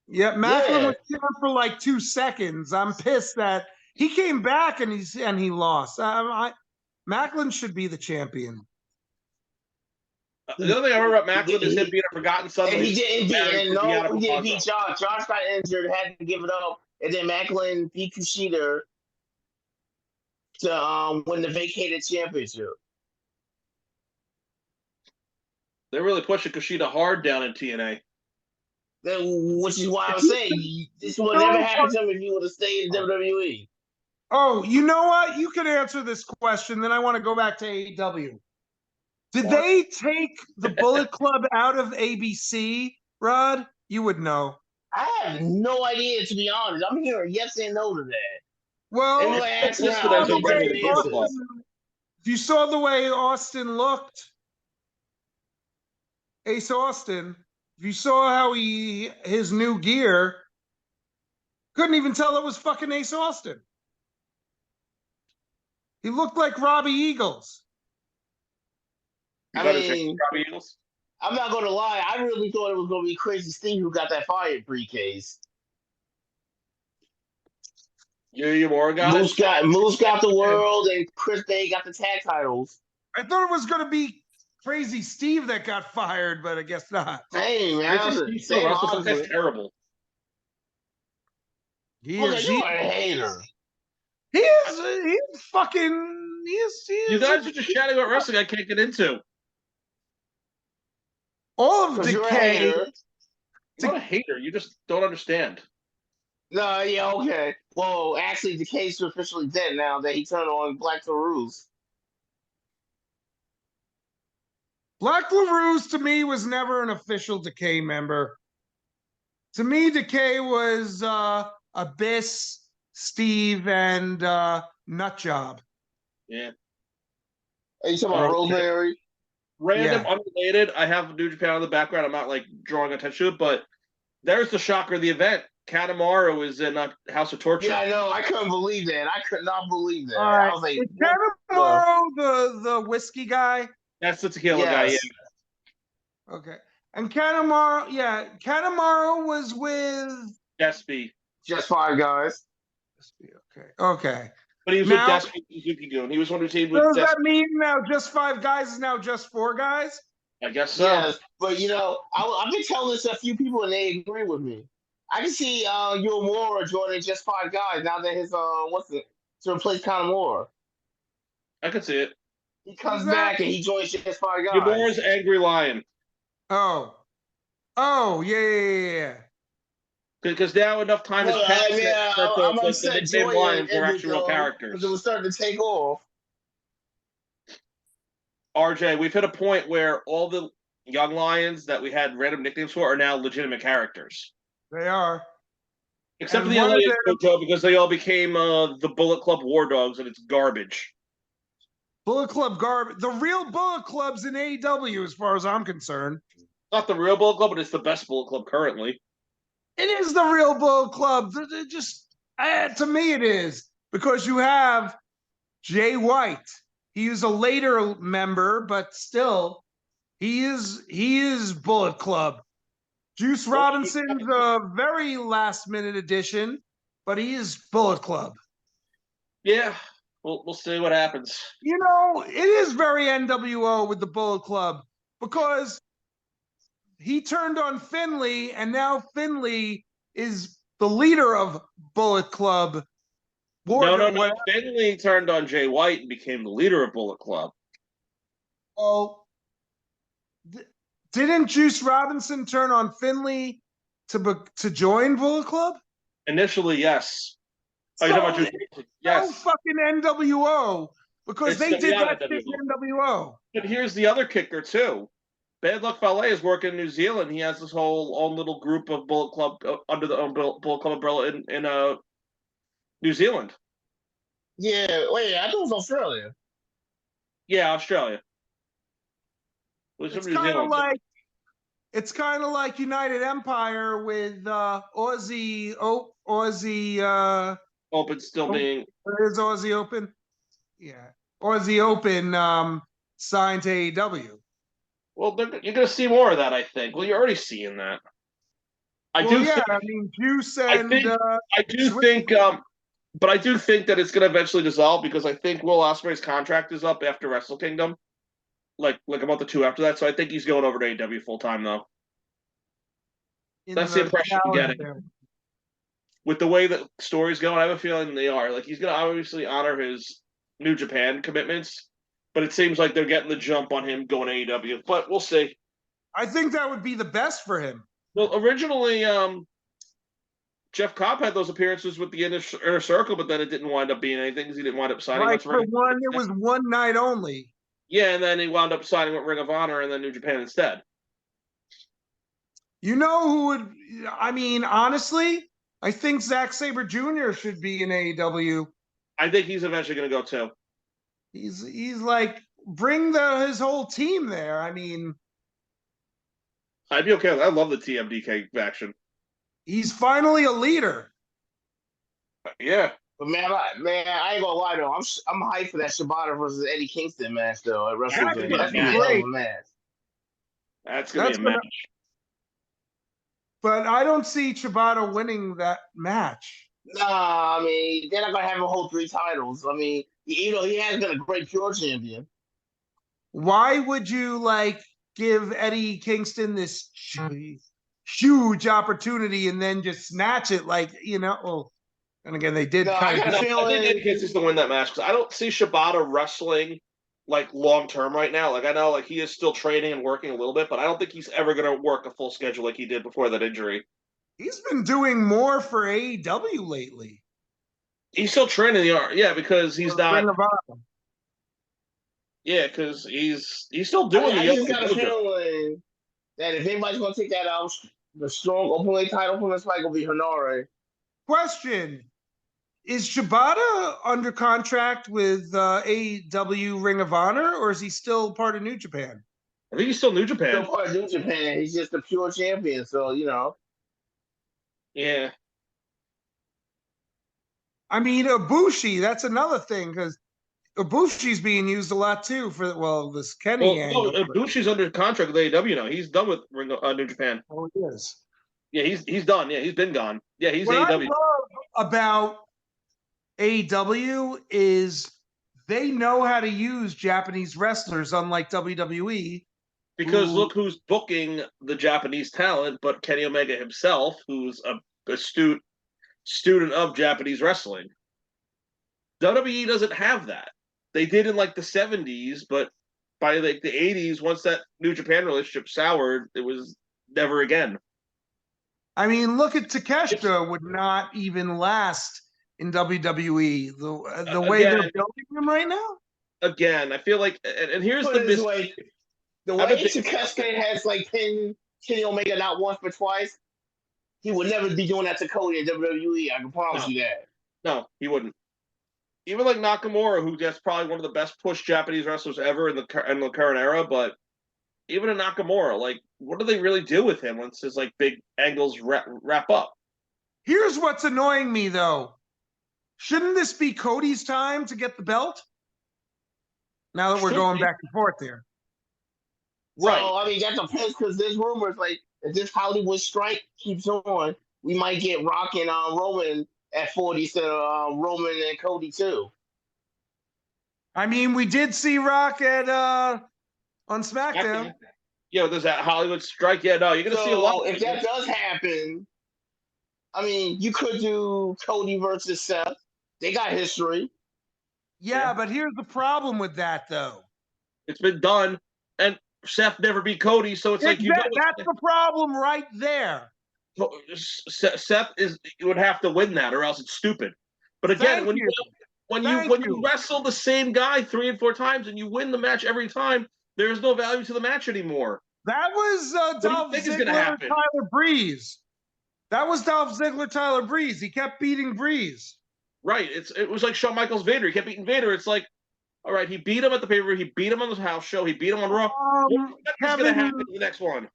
Yeah, Macklin was champ for like 2 seconds. I'm pissed that he came back and he lost. Macklin should be the champion. The other thing I remember about Macklin is him being a forgotten son. And he didn't beat Josh. Josh got injured, had to give it up, and then Macklin beat Kushida to win the vacated championship. They're really pushing Kushida hard down in TNA. Which is why I'm saying this would never happen to him if he would have stayed in WWE. Oh, you know what? You can answer this question. Then I want to go back to AEW. Did they take the Bullet Club out of ABC, Rod? You would know. I have no idea, to be honest. I'm hearing yes and no to that. Well, Anyway, it's ask listed now. as I a can't tell you regular the Bullet answers. Club. if you saw the way Austin looked, Ace Austin, if you saw how his new gear, couldn't even tell it was fucking Ace Austin. He looked like Robbie Eagles. I mean, I'm not going to lie. I really thought it was going to be Crazy Steve who got that fire briefcase. You more got Moose got the world, and Chris Day got the tag titles. I thought it was going to be Crazy Steve that got fired, but I guess not. Hey, man. He's terrible. He is. You're a hater. He is. He's fucking. He is. You guys are just chatting about wrestling I can't get into. All of Decay. I'm not a hater. You just don't understand. No, yeah, okay. Well, actually, Decay's officially dead now that he turned on Black LaRue's. Black LaRue's, to me, was never an official Decay member. To me, Decay was Abyss, Steve, and Nutjob. Yeah. Are you talking about Rosemary? Random, unrelated. I have New Japan in the background. I'm not like drawing attention to it, but there's the shocker of the event. Kanemaru is in House of Torture. Yeah, I know. I couldn't believe that. I could not believe that. Right. I was like, is Kanemaru the whiskey guy? That's the tequila guy, yeah. Okay. And Kanemaru was with Despy. Just Five Guys. Okay. But he was with Despy Suzuki-gun. He was one who teamed with Despy. Does that mean now Just Five Guys is now Just Four Guys? I guess so. Yes, but I've been telling this to a few people and they agree with me. I can see Uemura joining Just Five Guys now that his to replace Kanemaru. I could see it. He comes back and he joins Just Five Guys. Uemura's Angry Lion. Oh, yeah. Because now enough time has passed that the nickname Lions are actual real characters. It was starting to take off. RJ, we've hit a point where all the young Lions that we had random nicknames for are now legitimate characters. They are. Except for the Elliott Joe, because they all became the Bullet Club War Dogs, and it's garbage. Bullet Club garbage. The real Bullet Club's in AEW, as far as I'm concerned. Not the real Bullet Club, but it's the best Bullet Club currently. It is the real Bullet Club. To me, it is. Because you have Jay White. He is a later member, but still, he is Bullet Club. Juice Robinson's a very last-minute addition, but he is Bullet Club. Yeah, we'll see what happens. It is very NWO with the Bullet Club because he turned on Finlay, and now Finlay is the leader of Bullet Club. No. Finlay turned on Jay White and became the leader of Bullet Club. Oh. Didn't Juice Robinson turn on Finlay to join Bullet Club? Initially, yes. You're talking about Juice Robinson? Yes. No fucking NWO because they did that shit in NWO. But here's the other kicker too. Bad Luck Fale is working in New Zealand. He has this whole own little group of Bullet Club under the Bullet Club umbrella in New Zealand. Yeah, wait, I thought it was Australia. Yeah, Australia. It's kind of like United Empire with Aussie Open still being. Is Aussie Open? Yeah, Aussie Open signed to AEW. Well, you're going to see more of that, I think. Well, you're already seeing that. Juice and but I do think that it's going to eventually dissolve because I think Will Ospreay's contract is up after Wrestle Kingdom, like a month or two after that. So I think he's going over to AEW full time though. That's the impression I'm getting. With the way that story's going, I have a feeling they are. Like he's going to obviously honor his New Japan commitments, but it seems like they're getting the jump on him going to AEW. But we'll see. I think that would be the best for him. Well, originally, Jeff Cobb had those appearances with the Inner Circle, but then it didn't wind up being anything because he didn't wind up signing. It was one night only. Yeah, and then he wound up signing with Ring of Honor and then New Japan instead. You know who would? I mean, honestly, I think Zack Sabre Jr. should be in AEW. I think he's eventually going to go too. He's like bring his whole team there. I mean, I'd be okay with that. I love the TMDK faction. he's finally a leader. Yeah. But man, I ain't gonna lie though. I'm hyped for that Shibata versus Eddie Kingston match though at Wrestle Dream. That's gonna be a hell of a match. That's gonna be a match. But I don't see Shibata winning that match. Nah, I mean they're not gonna have him hold 3 titles. I mean, he has been a great pure champion. Why would you like give Eddie Kingston this huge opportunity and then just snatch it? Like, well, and again, they did kind of. I think Eddie Kingston's to win that match because I don't see Shibata wrestling like long term right now. Like I know, like he is still training and working a little bit, but I don't think he's ever going to work a full schedule like he did before that injury. He's been doing more for AEW lately. He's still training because he's not. Yeah, because he's still doing I just got a feeling that if anybody's going to take that out, the strong openweight title from this fight will be Hanare. Question: is Shibata under contract with AEW Ring of Honor, or is he still part of New Japan? I think he's still New Japan. Still part of New Japan. He's just a pure champion, so Yeah. I mean, Ibushi, that's another thing, because Ibushi's being used a lot too for this Kenny angle. No, Ibushi's under contract with AEW now. He's done with New Japan. Oh, he is. Yeah, he's done. Yeah, he's been gone. Yeah, he's what AEW. I love about AEW is they know how to use Japanese wrestlers, unlike WWE. Because look who's booking the Japanese talent, but Kenny Omega himself, who's a astute student of Japanese wrestling. WWE doesn't have that. They did in like the 70s, but by like the 80s, once that New Japan relationship soured, it was never again. I mean, look at Takeshita would not even last in WWE. The way they're building him right now. Again, I feel like, and here's the way. The way Takeshita has like pinned Kenny Omega not once but twice, he would never be doing that to Cody at WWE. I can promise you that. No, he wouldn't. Even like Nakamura, who gets probably one of the best pushed Japanese wrestlers ever in the current era, but even a Nakamura, like, what do they really do with him once his like big angles wrap up? Here's what's annoying me though. Shouldn't this be Cody's time to get the belt? Now that we're going back and forth here. Right. So, I mean, that depends because there's rumors like if this Hollywood strike keeps on, we might get Rock and Roman at 40 instead of Roman and Cody too. I mean, we did see Rock at on SmackDown. Yeah, there's that Hollywood strike. Yeah, no, you're gonna see a lot. If that does happen, I mean, you could do Cody versus Seth. They got history. Yeah, but here's the problem with that, though. It's been done, and Seth never beat Cody, so it's like that's the problem right there. Seth would have to win that, or else it's stupid. But again, when you wrestle the same guy 3 and 4 times and you win the match every time, there is no value to the match anymore. That was Dolph Ziggler, Tyler Breeze. That was Dolph Ziggler, Tyler Breeze. He kept beating Breeze. Right. It was like Shawn Michaels Vader. He kept beating Vader. It's like, all right, he beat him at the pay-per-view. He beat him on the house show. He beat him on Raw. What's going to happen in the next one?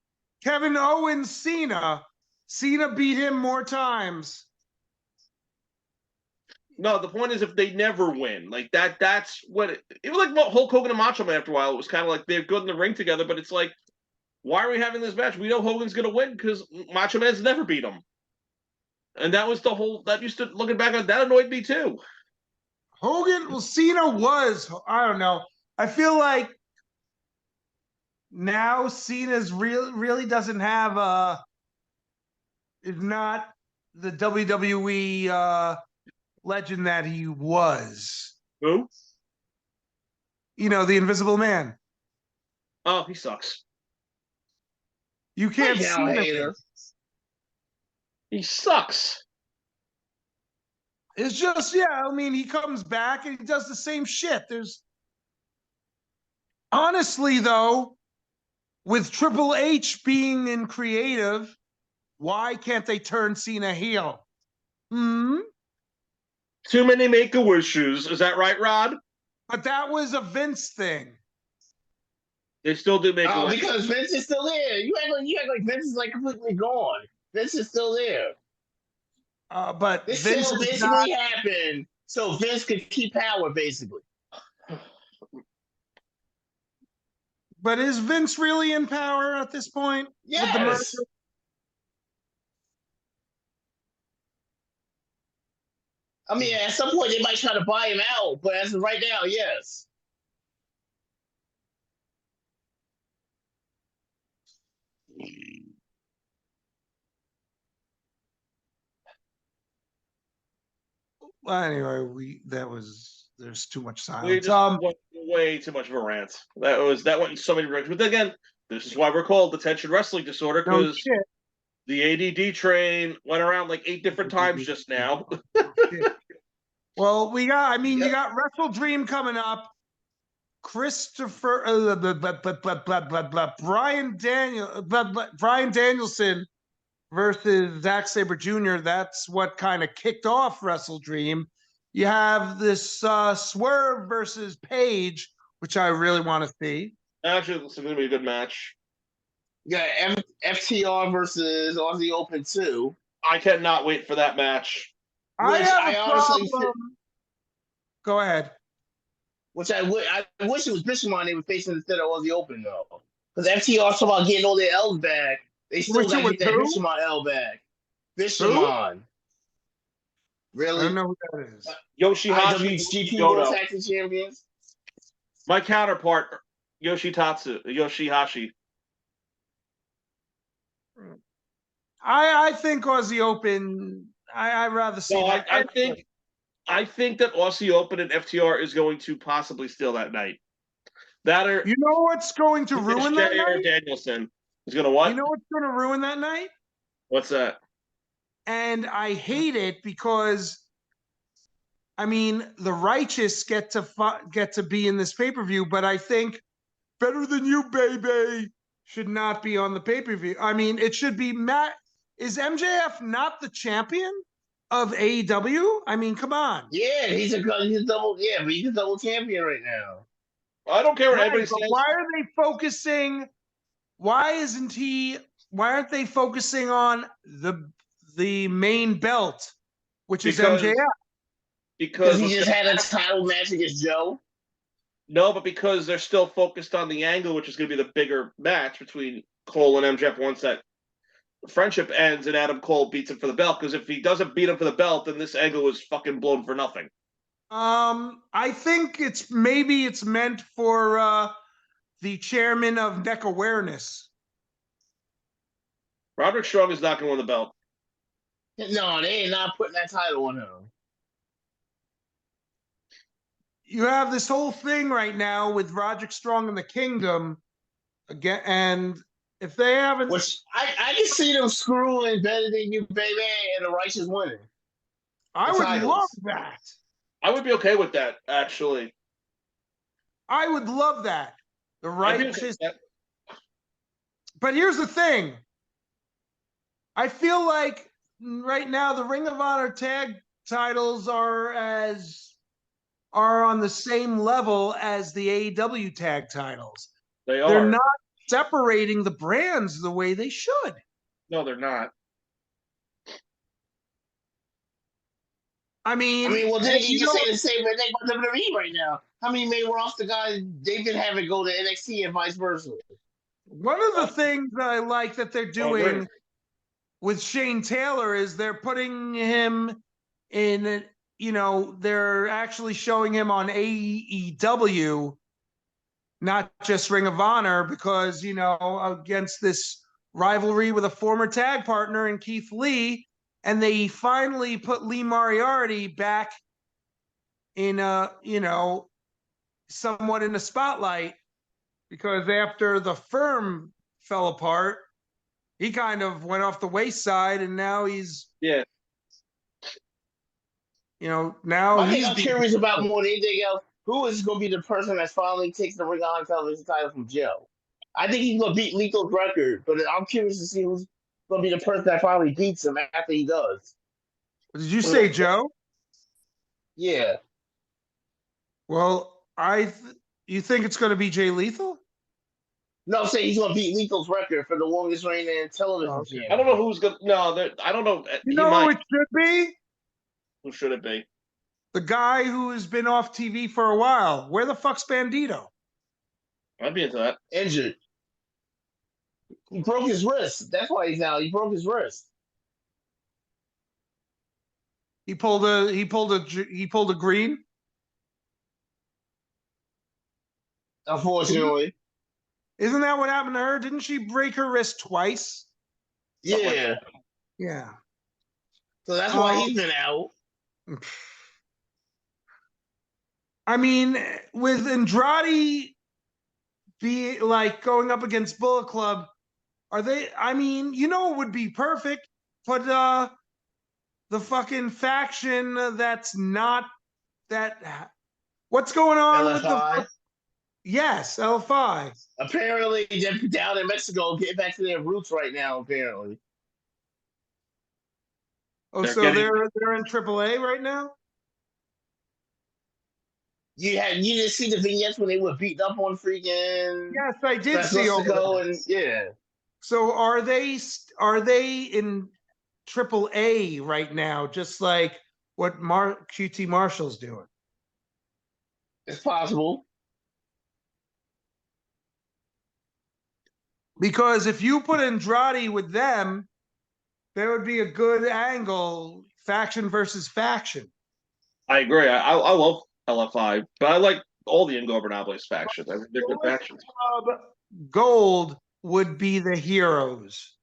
Kevin Owens, Cena. Cena beat him more times. No, the point is if they never win, like that's what it was like Hulk Hogan and Macho Man after a while. It was kind of like they're good in the ring together, but it's like, why are we having this match? We know Hogan's going to win because Macho Man's never beat him. And that was looking back on that annoyed me too. Cena was, I don't know. I feel like now Cena's really doesn't have is not the WWE legend that he was. Who? The Invisible Man. Oh, he sucks. You can't see him. He sucks. It's just, I mean, he comes back and he does the same shit. Honestly, though, with Triple H being in creative, why can't they turn Cena heel? Too many Make-A-Wishes. Is that right, Rod? But that was a Vince thing. They still do Make-A-Wishes. Because Vince is still there. You act like Vince is like completely gone. Vince is still there. But this Vince still basically happened so Vince could keep power, basically. But is Vince really in power at this point? Yes. I mean, at some point they might try to buy him out, but as of right now, yes. Well, anyway, there's too much silence. We just went way too much of a rant. That went in so many directions. But again, this is why we're called Attention Wrestling Disorder, because the ADD train went around like 8 different times just now. Well, you got Wrestle Dream coming up. Brian Danielson versus Zack Sabre Jr. That's what kind of kicked off Wrestle Dream. You have this Swerve versus Page, which I really want to see. Actually, it's going to be a good match. Yeah, FTR versus Aussie Open 2. I cannot wait for that match. I honestly go ahead. Which I wish it was Bishamon they were facing instead of Aussie Open, though. Because FTR talking about getting all their L's back. They still got to get that Bishamon L back. Bishamon. Really? I don't know who that is. Yoshihashi. IWGP World Tag Team Champions. My counterpart, Yoshihashi. I think Aussie Open. I'd rather see. No, I think that Aussie Open and FTR is going to possibly steal that night. You know what's going to ruin that night? Danielson is going to what? You know what's going to ruin that night? What's that? And I hate it because, the Righteous get to be in this pay-per-view, but I think Better Than You, Baby should not be on the pay-per-view. It should be Matt. Is MJF not the champion of AEW? Come on. Yeah, he's a double. Yeah, but he's a double champion right now. I don't care what anybody says. Why are they focusing? Why aren't they focusing on the main belt, which is MJF? Because he just had a title match against Joe. No, but because they're still focused on the angle, which is going to be the bigger match between Cole and MJF once that friendship ends and Adam Cole beats him for the belt. Because if he doesn't beat him for the belt, then this angle is fucking blown for nothing. I think it's meant for the chairman of Neck Awareness. Roderick Strong is not going to win the belt. No, they ain't not putting that title on him. You have this whole thing right now with Roderick Strong and the Kingdom again, and if they haven't, which I can see them screwing Better Than You, Baby, and the Righteous winning. I would love that. I would be okay with that, actually. I would love that. The Righteous. But here's the thing. I feel like right now the Ring of Honor tag titles are on the same level as the AEW tag titles. They're not separating the brands the way they should. No, they're not. Well, then you can say the same thing about WWE right now. How many main roster guys they've been having go to NXT and vice versa? One of the things that I like that they're doing with Shane Taylor is they're putting him in, they're actually showing him on AEW, not just Ring of Honor, because, against this rivalry with a former tag partner in Keith Lee. And they finally put Lee Moriarty back in somewhat in the spotlight, because after the Firm fell apart, he kind of went off the wayside, and now he's now I'm curious about more than anything else. Who is going to be the person that finally takes the Ring of Honor television title from Joe? I think he's gonna beat Lethal's record, but I'm curious to see who's gonna be the person that finally beats him after he does. Did you say Joe? Yeah. Well, you think it's going to be Jay Lethal? No, I'm saying he's gonna beat Lethal's record for the longest reigning television champion. I don't know who's gonna. No, I don't know. You know who it should be? Who should it be? The guy who has been off TV for a while. Where the fuck's Bandito? I'd be into that. Injured. He broke his wrist. That's why he's out. He broke his wrist. He pulled a green. Unfortunately. Isn't that what happened to her? Didn't she break her wrist twice? Yeah. Yeah. So that's why he's been out. I mean, with Andrade be like going up against Bullet Club, are they? I mean, you know, it would be perfect, but the fucking faction that's not that. What's going on LFI? with the? Yes, LFI. Apparently, they're down in Mexico, getting back to their roots right now. Apparently. Oh, so they're in AAA right now. You didn't see the vignettes when they were beating up on freaking. Yes, I did see all that. And yeah. So are they in AAA right now, just like what QT Marshall's doing? It's possible. Because if you put Andrade with them, there would be a good angle, faction versus faction. I agree. I love LFI, but I like all the Ingobernables factions. I think they're good factions. Gold would be the heroes.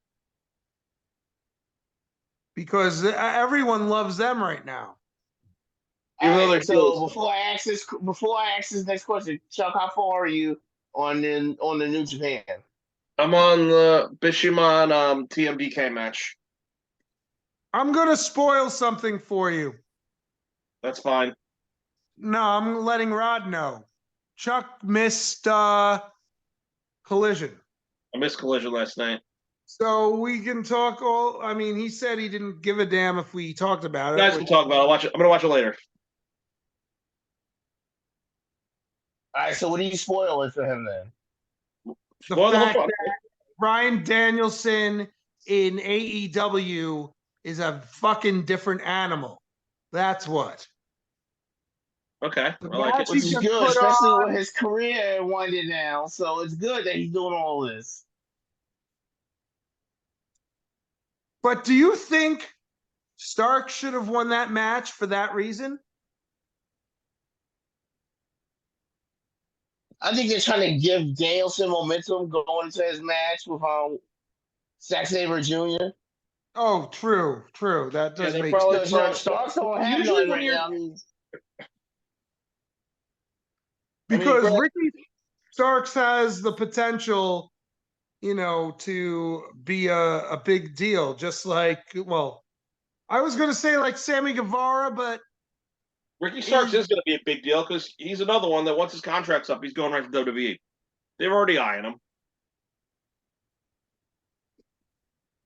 Because everyone loves them right now. Right, so before I ask this next question, Chuck, how far are you on the New Japan? I'm on the Bishamon TMDK match. I'm gonna spoil something for you. That's fine. No, I'm letting Rod know. Chuck missed Collision. I missed Collision last night. So we can talk all. I mean, he said he didn't give a damn if we talked about it. You guys can talk about it. I'll watch it. I'm gonna watch it later. All right, so what are you spoiling for him then? The fact that Bryan Danielson in AEW is a fucking different animal. That's what. Okay. I like it. Which is good, especially with his career winding down. So it's good that he's doing all this. But do you think Stark should have won that match for that reason? I think they're trying to give Danielson momentum going into his match with Zack Sabre Jr. Oh, true. That does make sense. Starks don't have none right now. Because Ricky Starks has the potential, to be a big deal. Just like, well, I was going to say like Sammy Guevara, but Ricky Starks is going to be a big deal because he's another one that once his contract's up, he's going right to WWE. They're already eyeing him.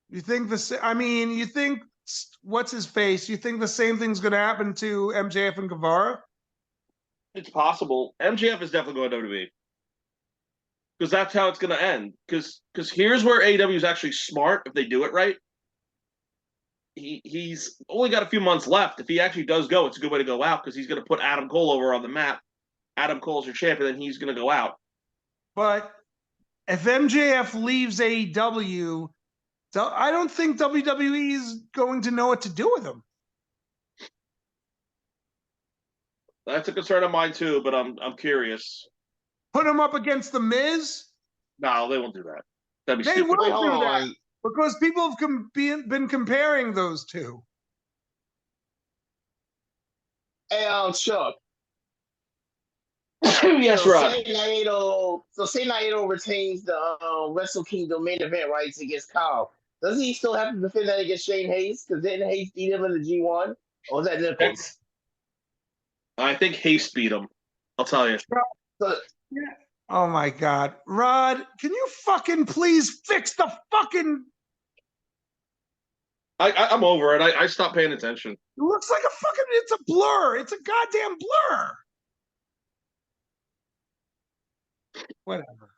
You think you think what's his face? You think the same thing's going to happen to MJF and Guevara? It's possible. MJF is definitely going to WWE because that's how it's going to end. Because here's where AEW is actually smart if they do it right. He's only got a few months left. If he actually does go, it's a good way to go out because he's going to put Adam Cole over on the map. Adam Cole's your champion, then he's going to go out. But if MJF leaves AEW, I don't think WWE is going to know what to do with him. That's a concern of mine too, but I'm curious. Put him up against the Miz? No, they won't do that. That'd be they stupid. Will do that because people have been comparing those two. Hey, Chuck. Yes, Rod. Say Naito retains the Wrestle Kingdom main event rights against Kyle. Does he still have to defend that against Shane Hayes? Because didn't Hayes beat him in the G1? Or was that Nichols? I think Hayes beat him. I'll tell you. So, Oh my God, Rod, can you fucking please fix the fucking? I'm over it. I stopped paying attention. It looks like a fucking. It's a blur. It's a goddamn blur. Whatever.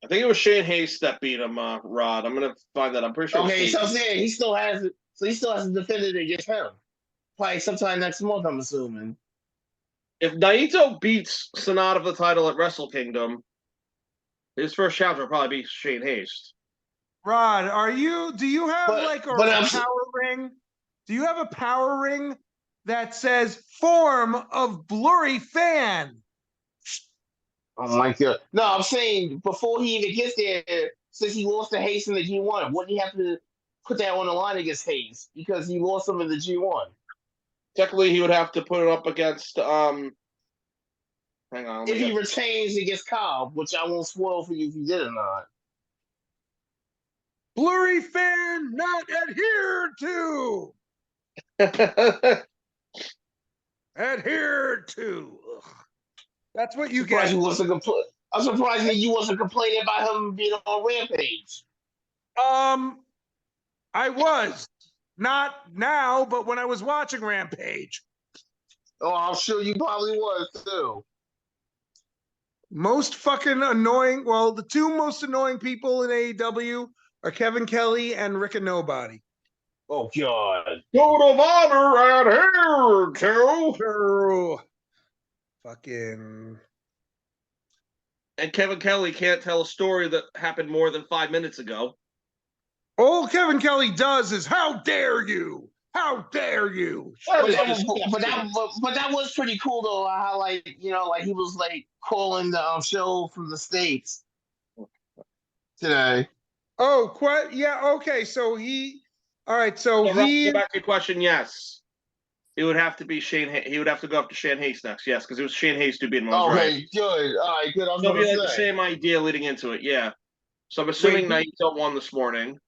I think it was Shane Hayes that beat him, Rod. I'm gonna find that. I'm pretty sure. Okay, so I'm saying he still has it. So he still has a defender against him. Probably sometime next month, I'm assuming. If Naito beats Sonata for the title at Wrestle Kingdom, his first challenger will probably be Shane Hayes. Rod, do you have a power ring? Do you have a power ring that says form of blurry fan? Oh my God. No, I'm saying before he even gets there, since he lost to Hayes in the G1, wouldn't he have to put that on the line against Hayes? Because he lost him in the G1. Technically, he would have to put it up against hang on. If he retains against Kyle, which I won't spoil for you if he did or not. Blurry fan not adhered to. Adhered to. Ugh. That's what you get. I'm surprised that you wasn't complaining about him being on Rampage. I was. Not now, but when I was watching Rampage. Oh, I'm sure you probably was too. Most fucking annoying. Well, the two most annoying people in AEW are Kevin Kelly and Rick and Nobody. Oh God. Code of honor adhered to. Fucking. And Kevin Kelly can't tell a story that happened more than 5 minutes ago. All Kevin Kelly does is, how dare you? How dare you? But that was pretty cool though. How he was like calling the show from the States today. Oh, yeah. Okay, so he. All right, so he. Back to your question. Yes, it would have to be Shane. He would have to go up to Shane Hayes next. Yes, because it was Shane Hayes to beat him. Okay, right. Good. All right, good. So we had the same idea leading into it. Yeah. So I'm assuming Naito won this morning.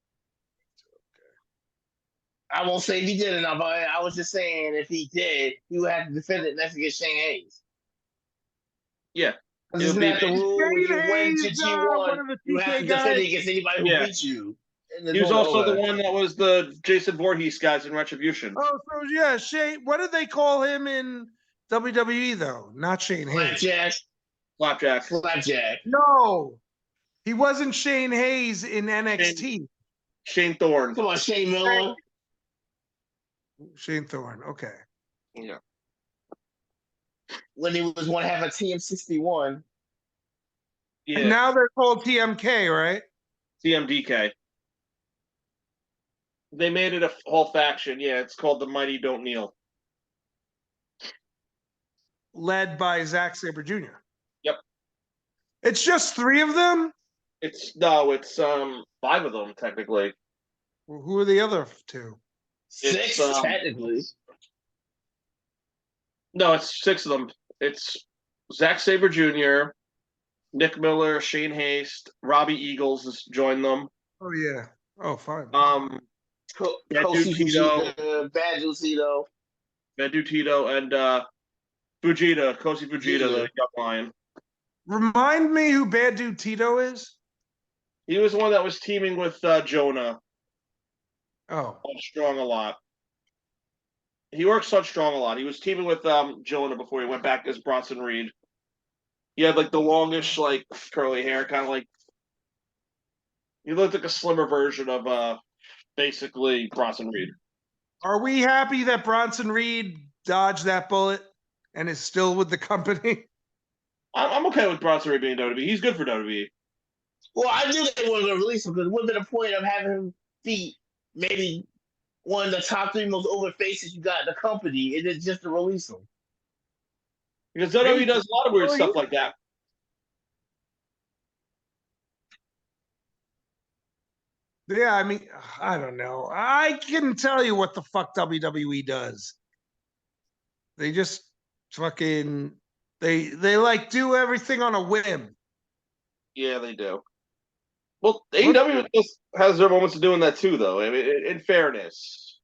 I won't say if he did enough, but I was just saying if he did, he would have to defend it next against Shane Hayes. Yeah. Because isn't that the rule when you win to G1, you have to defend it against anybody who beats you. He was also the one that was the Jason Voorhees guys in Retribution. Oh, so yeah, Shane. What did they call him in WWE though? Not Shane Hayes. Flapjack. No, he wasn't Shane Hayes in NXT. Shane Thorne. Come on, Shane Miller. Shane Thorne. Okay. Yeah. When he was one half of TM61. Yeah. And now they're called TMK, right? TMDK. They made it a whole faction. Yeah, it's called the Mighty Don't Kneel. Led by Zack Sabre Jr. Yep. It's just 3 of them? It's 5 of them technically. Well, who are the other 2? 6 technically. No, it's 6 of them. It's Zack Sabre Jr., Nick Miller, Shane Hayes, Robbie Eagles has joined them. Oh yeah. Oh, fine. Badu Tito, and Fujita, Kosi Fujita, the young lion. Remind me who Badu Tito is? He was the one that was teaming with Jonah. Oh. On Strong a lot. He works on Strong a lot. He was teaming with Jonah before he went back as Bronson Reed. He had like the longish, like curly hair, kind of like he looked like a slimmer version of basically Bronson Reed. Are we happy that Bronson Reed dodged that bullet and is still with the company? I'm okay with Bronson Reed being WWE. He's good for WWE. Well, I knew they were going to release him because it would have been a point of having him be maybe one of the top 3 most over faces you got in the company. It is just to release him. Because WWE does a lot of weird stuff like that. Yeah, I mean, I don't know. I can tell you what the fuck WWE does. They just fucking they like do everything on a whim. Yeah, they do. Well, AEW has their moments of doing that too, though. I mean, in fairness,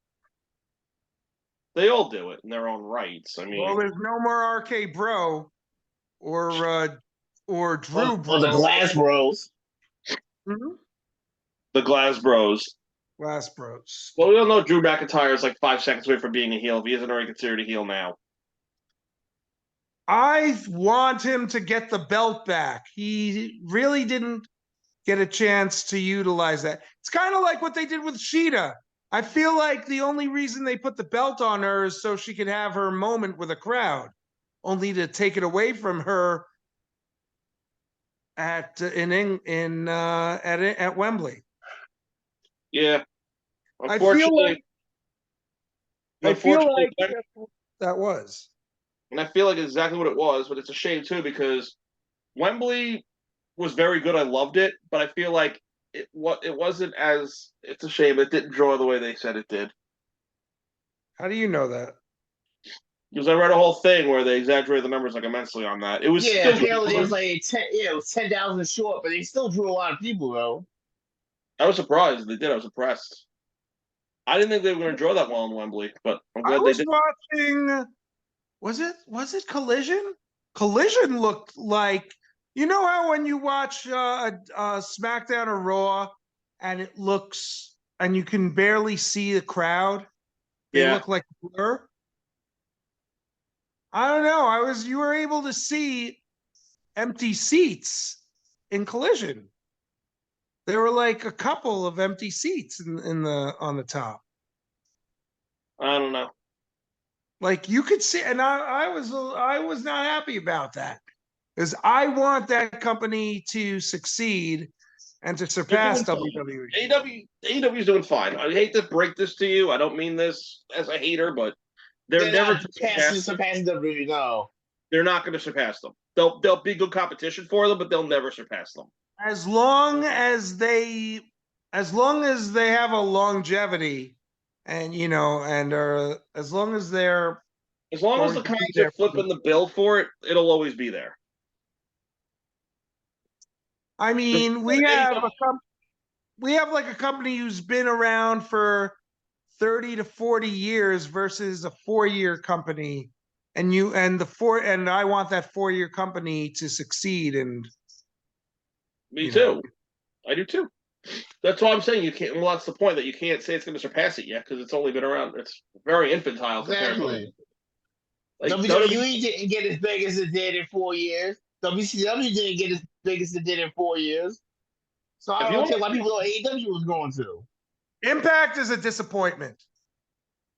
they all do it in their own rights. I mean, well, there's no more RK Bro or or Drew Or the Glass Bros. Mm-hmm. The Glass Bros. Glass Bros. Well, we all know Drew McIntyre is like 5 seconds away from being a heel if he isn't already considered a heel now. I want him to get the belt back. He really didn't get a chance to utilize that. It's kind of like what they did with Sheeta. I feel like the only reason they put the belt on her is so she could have her moment with a crowd, only to take it away from her at Wembley. Yeah. I feel like Unfortunately, that was. and I feel like exactly what it was, but it's a shame too because Wembley was very good. I loved it, but I feel like it wasn't as. It's a shame it didn't draw the way they said it did. How do you know that? Because I read a whole thing where they exaggerated the numbers like immensely on that. It was apparently it was like 10. Yeah, it was 10,000 short, but they still drew a lot of people though. I was surprised they did. I was impressed. I didn't think they were going to draw that well in Wembley, but I'm glad they did. Watching. Was it Collision? Collision looked like, you know how when you watch SmackDown or Raw and it looks and you can barely see the crowd? They look like a blur. I don't know. You were able to see empty seats in Collision. There were like a couple of empty seats on the top. I don't know. Like you could see, and I was not happy about that because I want that company to succeed and to surpass WWE. AEW is doing fine. I hate to break this to you. I don't mean this as a hater, but they're never surpassing WWE. No, they're not going to surpass them. They'll be good competition for them, but they'll never surpass them. As long as they have a longevity. And as long as the Cons are flipping the bill for it, it'll always be there. I mean, we have like a company who's been around for 30 to 40 years versus a 4-year company, and I want that 4-year company to succeed. And me too, I do too. That's why I'm saying you can't. Well, that's the point that you can't say it's going to surpass it yet because it's only been around. It's very infantile. Exactly. WWE didn't get as big as it did in 4 years. WCW didn't get as big as it did in 4 years. So I don't care why people know AEW was going to. Impact is a disappointment.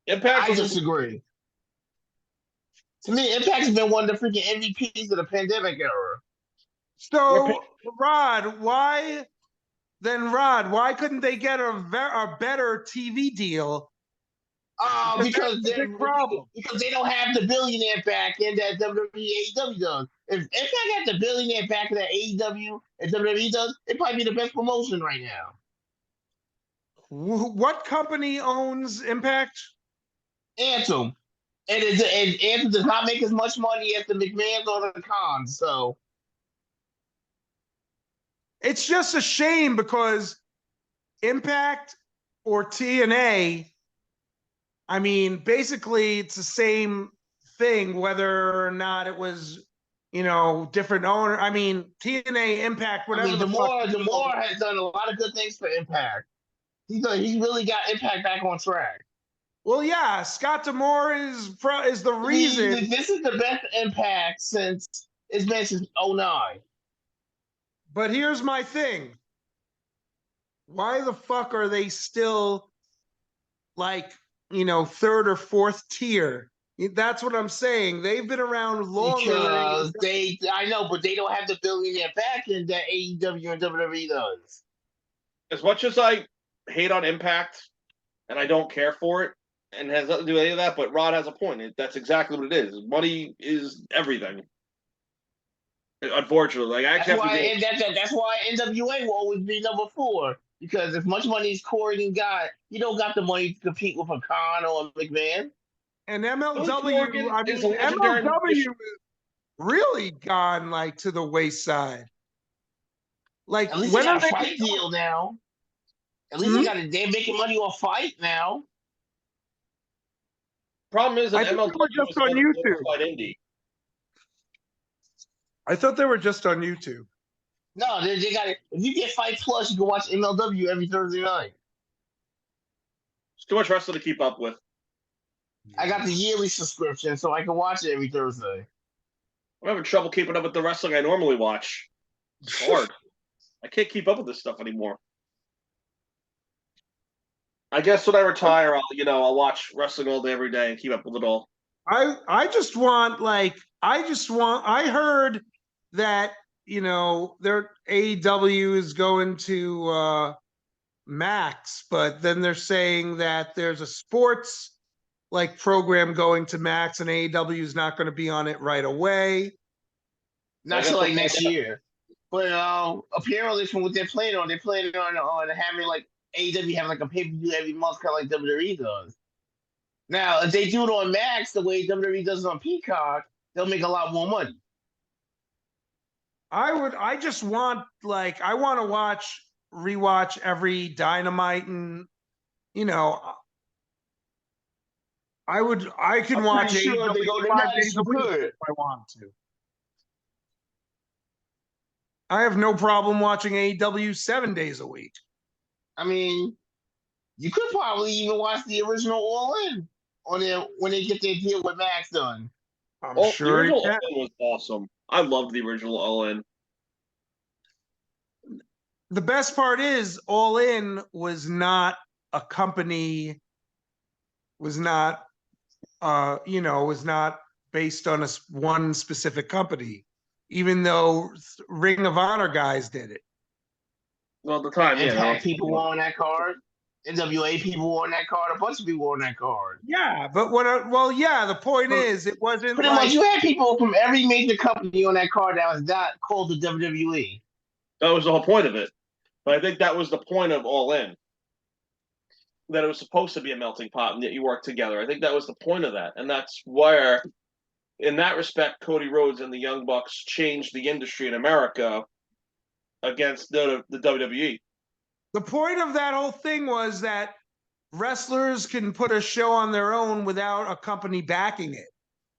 I disagree. To me, Impact has been one of the freaking MVPs of the pandemic era. So, Rod, why couldn't they get a better TV deal? Because they don't have the billionaire back in that WWE AEW does. If Impact had the billionaire back in that AEW and WWE does, it'd probably be the best promotion right now. What company owns Impact? Anthem. And Anthem does not make as much money as the McMahons or the Khans, so it's just a shame because Impact or TNA, I mean, basically it's the same thing, whether or not it was, different owner. I mean, TNA, Impact, whatever. I mean, Demore has done a lot of good things for Impact. He's really got Impact back on track. Well, yeah, Scott D'Amore is the reason. This is the best Impact since 2009. But here's my thing. Why the fuck are they still like, third or fourth tier? That's what I'm saying. They've been around longer. Because I know, but they don't have the billionaire backing that AEW and WWE does. As much as I hate on Impact and I don't care for it, and has nothing to do with any of that, but Rod has a point. That's exactly what it is. Money is everything. Unfortunately, that's why NWA will always be number 4, because as much money as Corey got, you don't got the money to compete with a Khan or a McMahon. And MLW, MLW is really gone to the wayside. At least they got a fight deal now. At least they're making money on fight now. Problem is that MLW was just on YouTube. Indie. I thought they were just on YouTube. No, they got it. If you get Fight Plus, you can watch MLW every Thursday night. It's too much wrestling to keep up with. I got the yearly subscription, so I can watch it every Thursday. I'm having trouble keeping up with the wrestling I normally watch. It's hard. I can't keep up with this stuff anymore. I guess when I retire, I'll watch wrestling all day, every day, and keep up with it all. I heard that their AEW is going to Max, but then they're saying that there's a sports program going to Max, and AEW is not going to be on it right away. Not till next year. But apparently, from what they're planning on having AEW having a pay-per-view every month, kind of like WWE does. Now, if they do it on Max the way WWE does it on Peacock, they'll make a lot more money. I want to rewatch every Dynamite, and I can watch AEW 5 days a week if I want to. I have no problem watching AEW 7 days a week. I mean, you could probably even watch the original All In on there when they get their deal with Max done. I'm sure the original All In was awesome. I loved the original All In. The best part is All In was not a company, was not based on one specific company, even though Ring of Honor guys did it. Well, at the time, people were on that card. NWA people were on that card. A bunch of people were on that card. Yeah, but the point is, it wasn't pretty much. You had people from every major company on that card that was not called the WWE. That was the whole point of it. But I think that was the point of All In. That it was supposed to be a melting pot and that you work together. I think that was the point of that. And that's where, in that respect, Cody Rhodes and the Young Bucks changed the industry in America against the WWE. The point of that whole thing was that wrestlers can put a show on their own without a company backing it.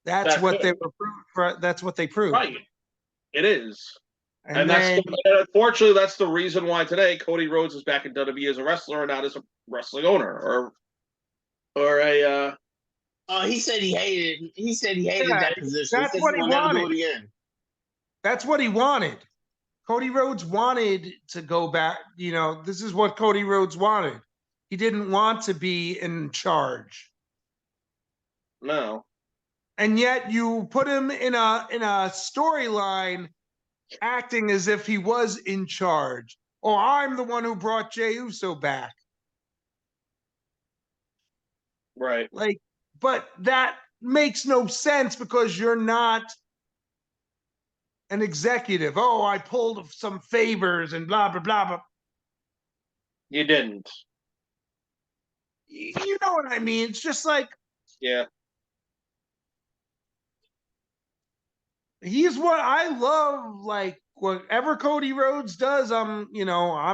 That's what they proved. Right. It is. And unfortunately, that's the reason why today Cody Rhodes is back in WWE as a wrestler and not as a wrestling owner or a. He said he hated. He said he hated that position. That's what he wanted. That's what he wanted. Cody Rhodes wanted to go back. This is what Cody Rhodes wanted. He didn't want to be in charge. No. And yet you put him in a storyline acting as if he was in charge. Oh, I'm the one who brought Jey Uso back. Right. But that makes no sense because you're not an executive. Oh, I pulled some favors and blah, blah, blah, blah. You didn't. You know what I mean? It's just yeah. He's what I love. Whatever Cody Rhodes does, I'm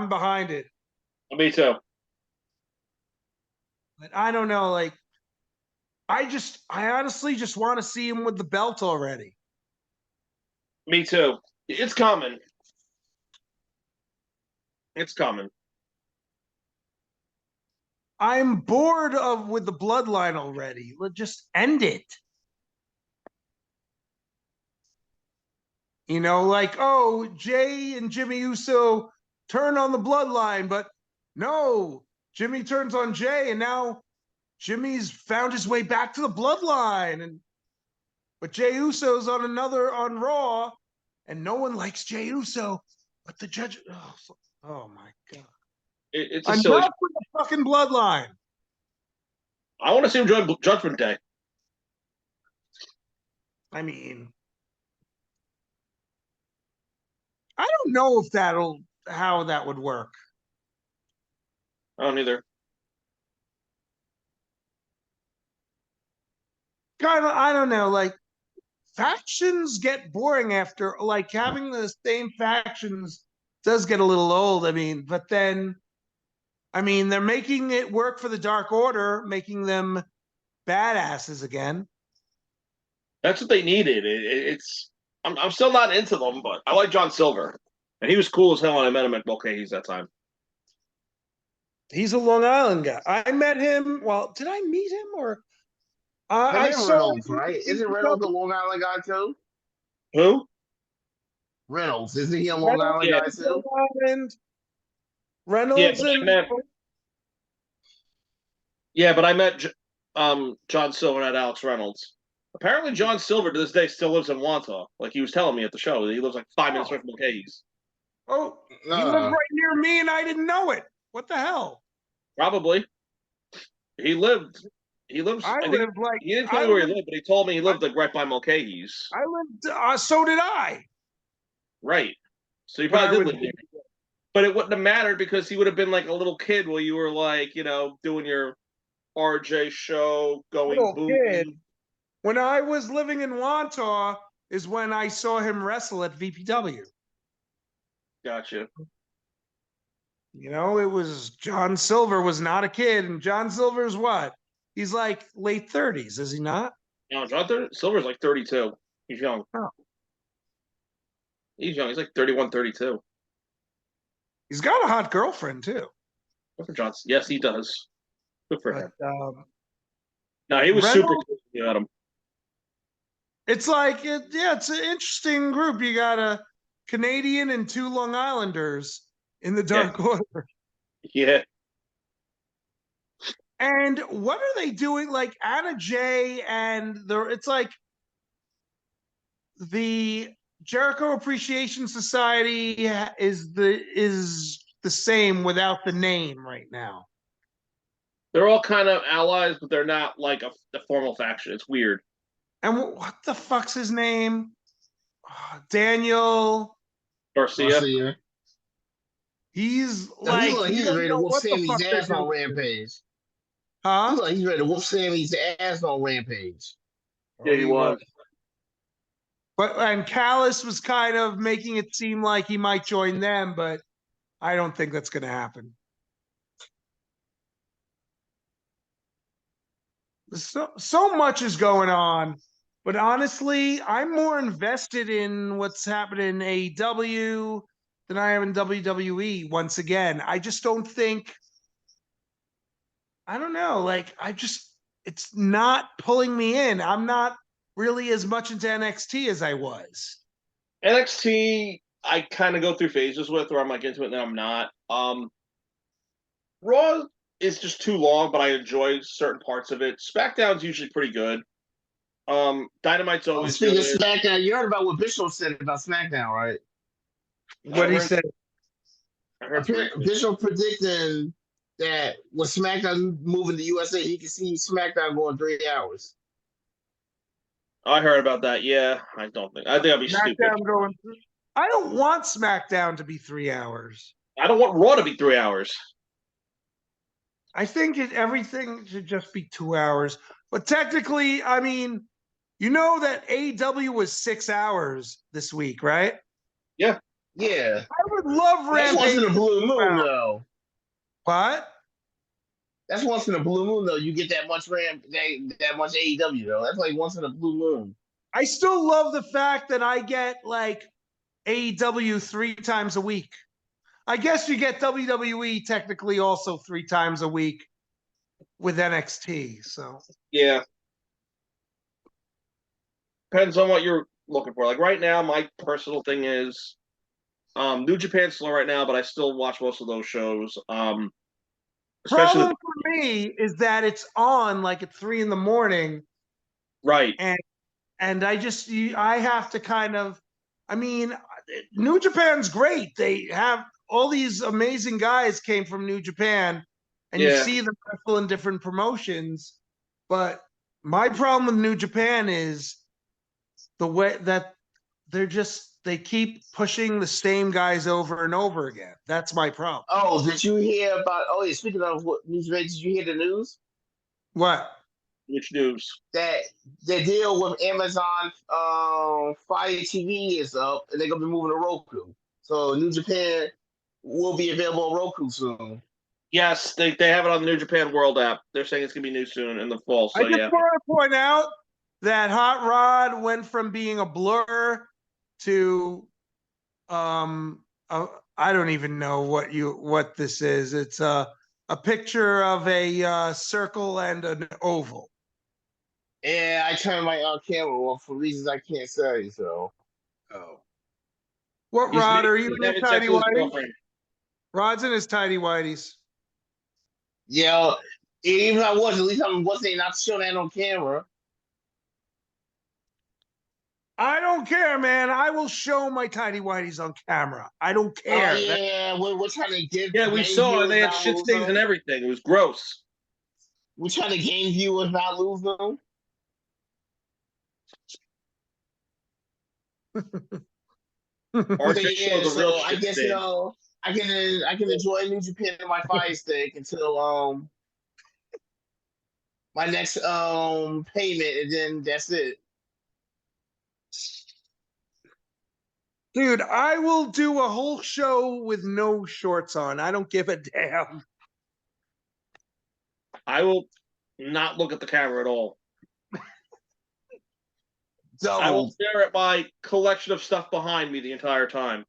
behind it. Me too. But I don't know. I honestly just want to see him with the belt already. Me too. It's coming. It's coming. I'm bored with the bloodline already. Let's just end it. Jay and Jimmy Uso turn on the bloodline, but no, Jimmy turns on Jay, and now Jimmy's found his way back to the bloodline, but Jey Uso's on Raw, and no one likes Jey Uso, but the judge. Oh my god! It's a silly. Enough with the fucking bloodline. I want to see him join Judgment Day. I mean, I don't know if how that would work. I don't either. I don't know. Factions get boring after, having the same factions does get a little old. I mean, but then, they're making it work for the Dark Order, making them badasses again. That's what they needed. It's I'm still not into them, but I like John Silver, and he was cool as hell when I met him at Mulcahy's that time. He's a Long Island guy. I met him. Well, did I meet him or I saw Reynolds, him right? Isn't Reynolds a Long Island guy too? Who? Reynolds, isn't he a Long Reynolds, Island Yeah, guy too? Long Island. yeah, Reynolds and but I met John Silver and Alex Reynolds. Apparently, John Silver to this day still lives in Wantagh. Like he was telling me at the show, he lives like 5 minutes away from Mulcahy's. oh, he lived right near me, and I didn't know it. What the hell? Probably. He lives. I think lived like he didn't tell me where he lived, but he told me he lived like right by Mulcahy's. I lived. So did I. Right. So he But probably did live there. But it wouldn't have mattered because he would have been like a little kid while you were like, doing your RJ show, going Little boom. kid. When I was living in Wantagh is when I saw him wrestle at VPW. Gotcha. It was John Silver was not a kid, and John Silver's what? He's like late 30s, is he not? No, John Silver's like 32. He's young. Oh. He's young. He's like 31, 32. He's got a hot girlfriend too. Good for John. Yes, he does. Good for him. No, he was Reynolds, super cool when you met him. It's like, it's an interesting group. You got a Canadian and 2 Long Islanders in the Dark Order. Yeah. And what are they doing? Like Anna Jay and it's like the Jericho Appreciation Society is the same without the name right now. They're all kind of allies, but they're not like a formal faction. It's weird. And what the fuck's his name? Daniel Garcia. He's So like he's ready to whoop Sammy's ass on Rampage. Huh? He's ready to whoop Sammy's ass on Rampage. Yeah, he was. And Callis was kind of making it seem like he might join them, but I don't think that's going to happen. So much is going on, but honestly, I'm more invested in what's happening in AEW than I am in WWE. Once again, I just don't think. I don't know. Like, it's not pulling me in. I'm not really as much into NXT as I was. NXT, I kind of go through phases with, where I'm like into it and then I'm not. Raw is just too long, but I enjoy certain parts of it. SmackDown's usually pretty good. Dynamite's always speaking good. of SmackDown, you heard about what Bishop said about SmackDown, right? What he said? I heard Bishop predicting that with SmackDown moving to USA, he can see SmackDown going 3 hours. I heard about that. Yeah, I think I'll be stupid. I don't want SmackDown to be 3 hours. I don't want Raw to be 3 hours. I think everything should just be 2 hours. But technically, I mean, that AEW was 6 hours this week, right? Yeah. Yeah. I would love Rampage. That's once in a blue moon, though. What? That's once in a blue moon, though. You get that much that much AEW, though. That's like once in a blue moon. I still love the fact that I get like AEW 3 times a week. I guess you get WWE technically also 3 times a week with NXT. So yeah, depends on what you're looking for. Like right now, my personal thing is New Japan's slow right now, but I still watch most of those shows. Problem for me is that it's on like at 3 a.m. Right. And I have to kind of, I mean, New Japan's great. They have all these amazing guys came from New Japan, and you see them wrestle in different promotions. But my problem with New Japan is the way that they keep pushing the same guys over and over again. That's my problem. Oh, did you hear about? Oh, yeah. Speaking of what news, did you hear the news? What? Which news? That the deal with Amazon Fire TV is up, and they're gonna be moving to Roku. So New Japan will be available on Roku soon. Yes, they have it on the New Japan World app. They're saying it's gonna be new soon in the fall. So I just want to point out that Hot Rod went from being a blur to I don't even know what this is. It's a picture of a circle and an oval. Yeah, I turned my camera off for reasons I can't say. So, What Rod are you in having tidy sex with his whities? girlfriend. Rod's in his tidy whities. yeah, even if I was, at least I wasn't not showing that on camera. I don't care, man. I will show my tidy whities on camera. I don't care. Oh yeah, we're trying to give. Yeah, we saw they had shit stains and everything. It was gross. We're trying to gain viewers, not lose them. RJ showed the real I shit guess stain. I can enjoy New Japan and my Fire Stick until my next payment, and then that's it. Dude, I will do a whole show with no shorts on. I don't give a damn. I will not look at the camera at all. I will stare at my collection of stuff behind me the entire time.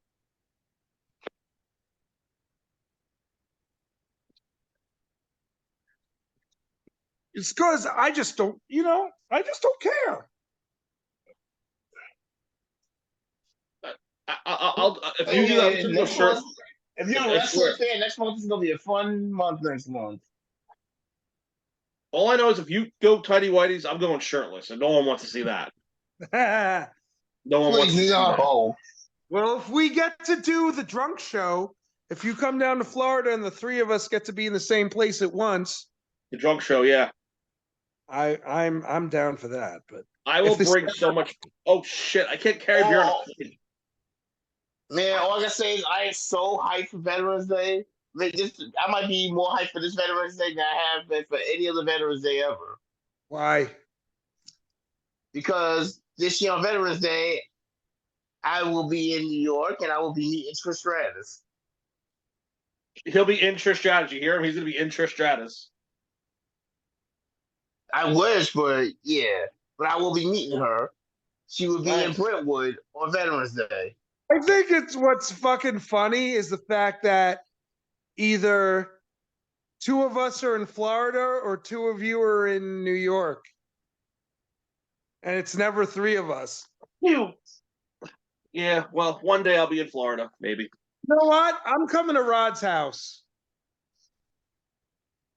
It's because I just don't, I just don't care. I'll if you do that, I'm next sure. month, if you're a wrestling fan, next month is gonna be a fun month. Next month. All I know is if you go tidy whities, I'm going shirtless, and no one wants to see that. No one wants to see that. Well, if we get to do the drunk show, if you come down to Florida and the three of us get to be in the same place at once, the drunk show, yeah, I'm down for that. But I will bring so much. Oh shit! I can't carry beer. Man, all I can say is I am so hyped for Veterans Day. I might be more hyped for this Veterans Day than I have been for any other Veterans Day ever. Why? Because this year on Veterans Day, I will be in New York and I will be meeting Trish Stratus. He'll be in Trish Stratus. You hear him? He's going to be in Trish Stratus. I wish, but yeah. But I will be meeting her. She will be in Brentwood on Veterans Day. I think it's what's fucking funny is the fact that either two of us are in Florida or two of you are in New York. And it's never three of us. Yeah, well, one day I'll be in Florida, maybe. You know what? I'm coming to Rod's house.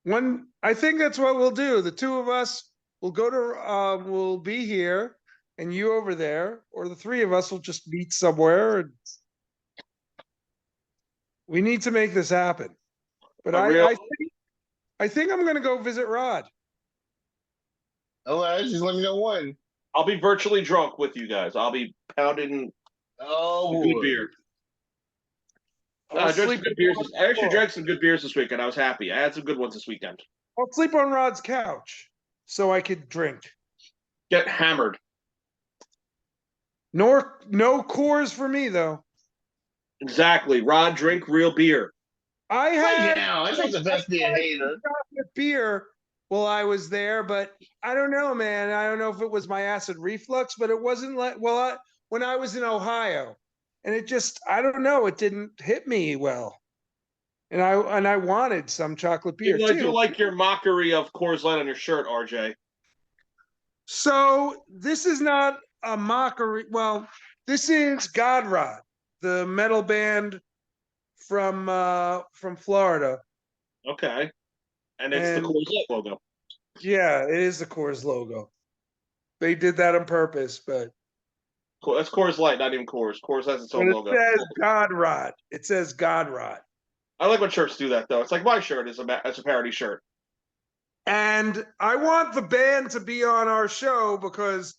I think that's what we'll do. The two of us will go to, we'll be here and you over there, or the three of us will just meet somewhere. And we need to make this happen. But I think I'm going to go visit Rod. All right, just let me know when. I'll be virtually drunk with you guys. I'll be pounding good beer. I drank some good beers. I actually drank some good beers this weekend. I was happy. I had some good ones this weekend. I'll sleep on Rod's couch so I could drink. Get hammered. No Coors for me, though. Exactly. Rod, drink real beer. It's like the best beer hater. Beer while I was there, but I don't know, man. I don't know if it was my acid reflux, but it wasn't like, when I was in Ohio. And it just, I don't know, it didn't hit me well. And I wanted some chocolate beer too. I do like your mockery of Coors Light on your shirt, RJ. So this is not a mockery. Well, this is God Rod, the metal band from Florida. Okay. And it's the Coors Light logo. Yeah, it is the Coors logo. They did that on purpose, but that's Coors Light, not even Coors. Coors has its own logo. It says God Rod. It says God Rod. I like when shirts do that, though. It's like my shirt is a parody shirt. And I want the band to be on our show because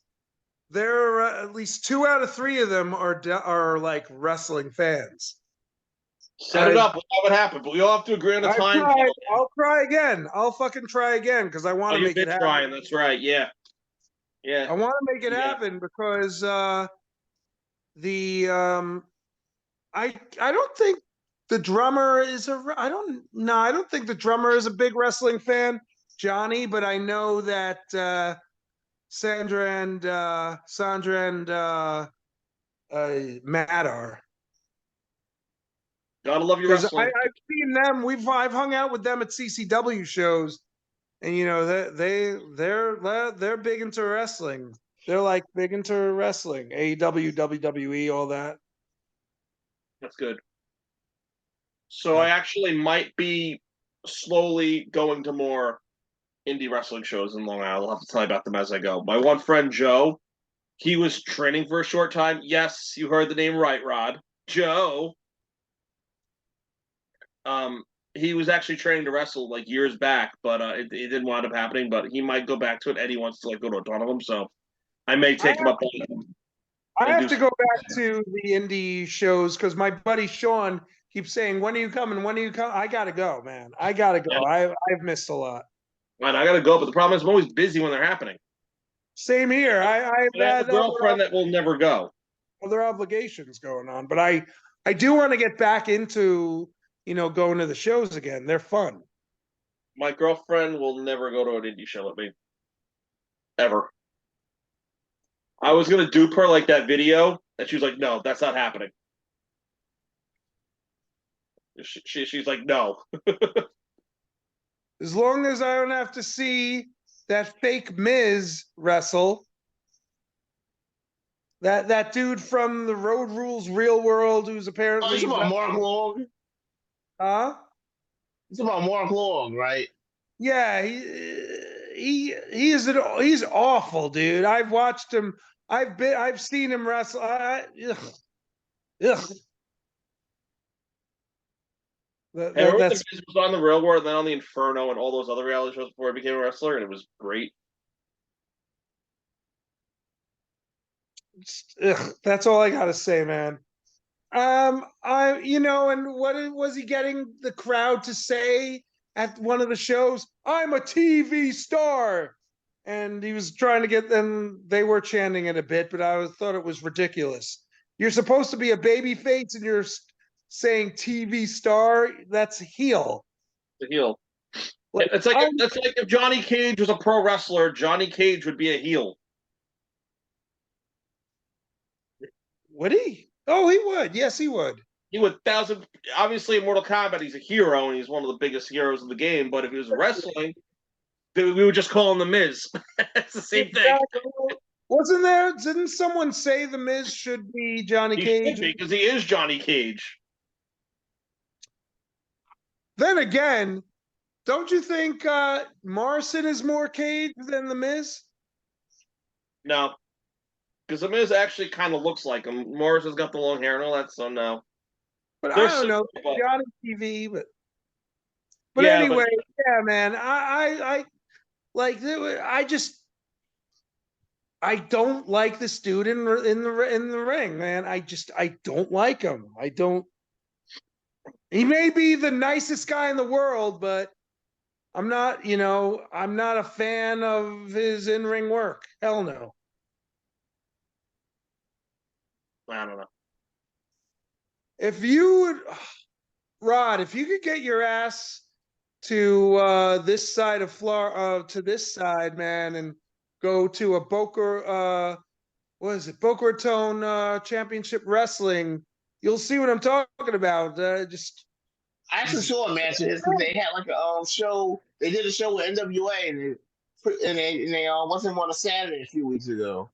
there are at least 2 out of 3 of them are like wrestling fans. Set it up. We'll have it happen, but we all have to agree on a time. I'll try again. I'll fucking try again because I want to make it happen. Trying. That's right. Yeah. Yeah. I want to make it happen because I don't think the drummer is I don't think the drummer is a big wrestling fan, Johnny, but I know that Sandra and Madar. Gotta love your Because wrestling. I've seen them. I've hung out with them at CCW shows, and they're big into wrestling. They're like big into wrestling, AEW, WWE, all that. That's good. So I actually might be slowly going to more indie wrestling shows in Long Island. I'll have to tell you about them as I go. My one friend Joe, he was training for a short time. Yes, you heard the name right, Rod. Joe. He was actually training to wrestle like years back, but it didn't wind up happening. But he might go back to it. Eddie wants to like go to a ton of them, so I may take him up on it. I have to go back to the indie shows because my buddy Sean keeps saying, "When are you coming? When are you coming?" I gotta go, man. I gotta go. Yeah. I've missed a lot. Man, I gotta go, but the problem is I'm always busy when they're happening. Same here. I've have a girlfriend that will never go. Other obligations going on, but I do want to get back into going to the shows again. They're fun. My girlfriend will never go to an indie show with me. Ever. I was gonna dupe her like that video, and she was like, "No, that's not happening." She's like, "No." As long as I don't have to see that fake Miz wrestle, that dude from the Road Rules Real World, who's apparently it's about Mark Long. Huh? It's about Mark Long, right? Yeah, he's awful, dude. I've watched him. I've seen him wrestle. Ugh. Remember when the Miz was on the Real World and then on the Inferno and all those other reality shows before he became a wrestler, and it was great. That's all I gotta say, man. And what was he getting the crowd to say at one of the shows? I'm a TV star, and he was trying to get them. They were chanting it a bit, but I thought it was ridiculous. You're supposed to be a baby face, and you're saying TV star. That's heel. The heel. It's like if Johnny Cage was a pro wrestler, Johnny Cage would be a heel. Would he? Oh, he would. Yes, he would. He would obviously in Mortal Kombat he's a hero and he's one of the biggest heroes in the game, but if he was wrestling, we would just call him the Miz. It's the same thing. Didn't someone say the Miz should be Johnny Cage? Because he is Johnny Cage. Then again, don't you think Morrison is more Cage than the Miz? No. Because the Miz actually kind of looks like him. Morrison's got the long hair and all that, so no. But I don't know. Johnny TV, but yeah, anyway, yeah, man. I don't like this dude in the ring, man. I don't like him. I don't. He may be the nicest guy in the world, but I'm not a fan of his in-ring work. Hell no. I don't know. Rod, if you could get your ass to this side of Florida, to this side, man, and go to a Boca Raton Championship Wrestling, you'll see what I'm talking about. I actually saw a match of his because they had like a show. They did a show with NWA and they wasn't on a Saturday a few weeks ago.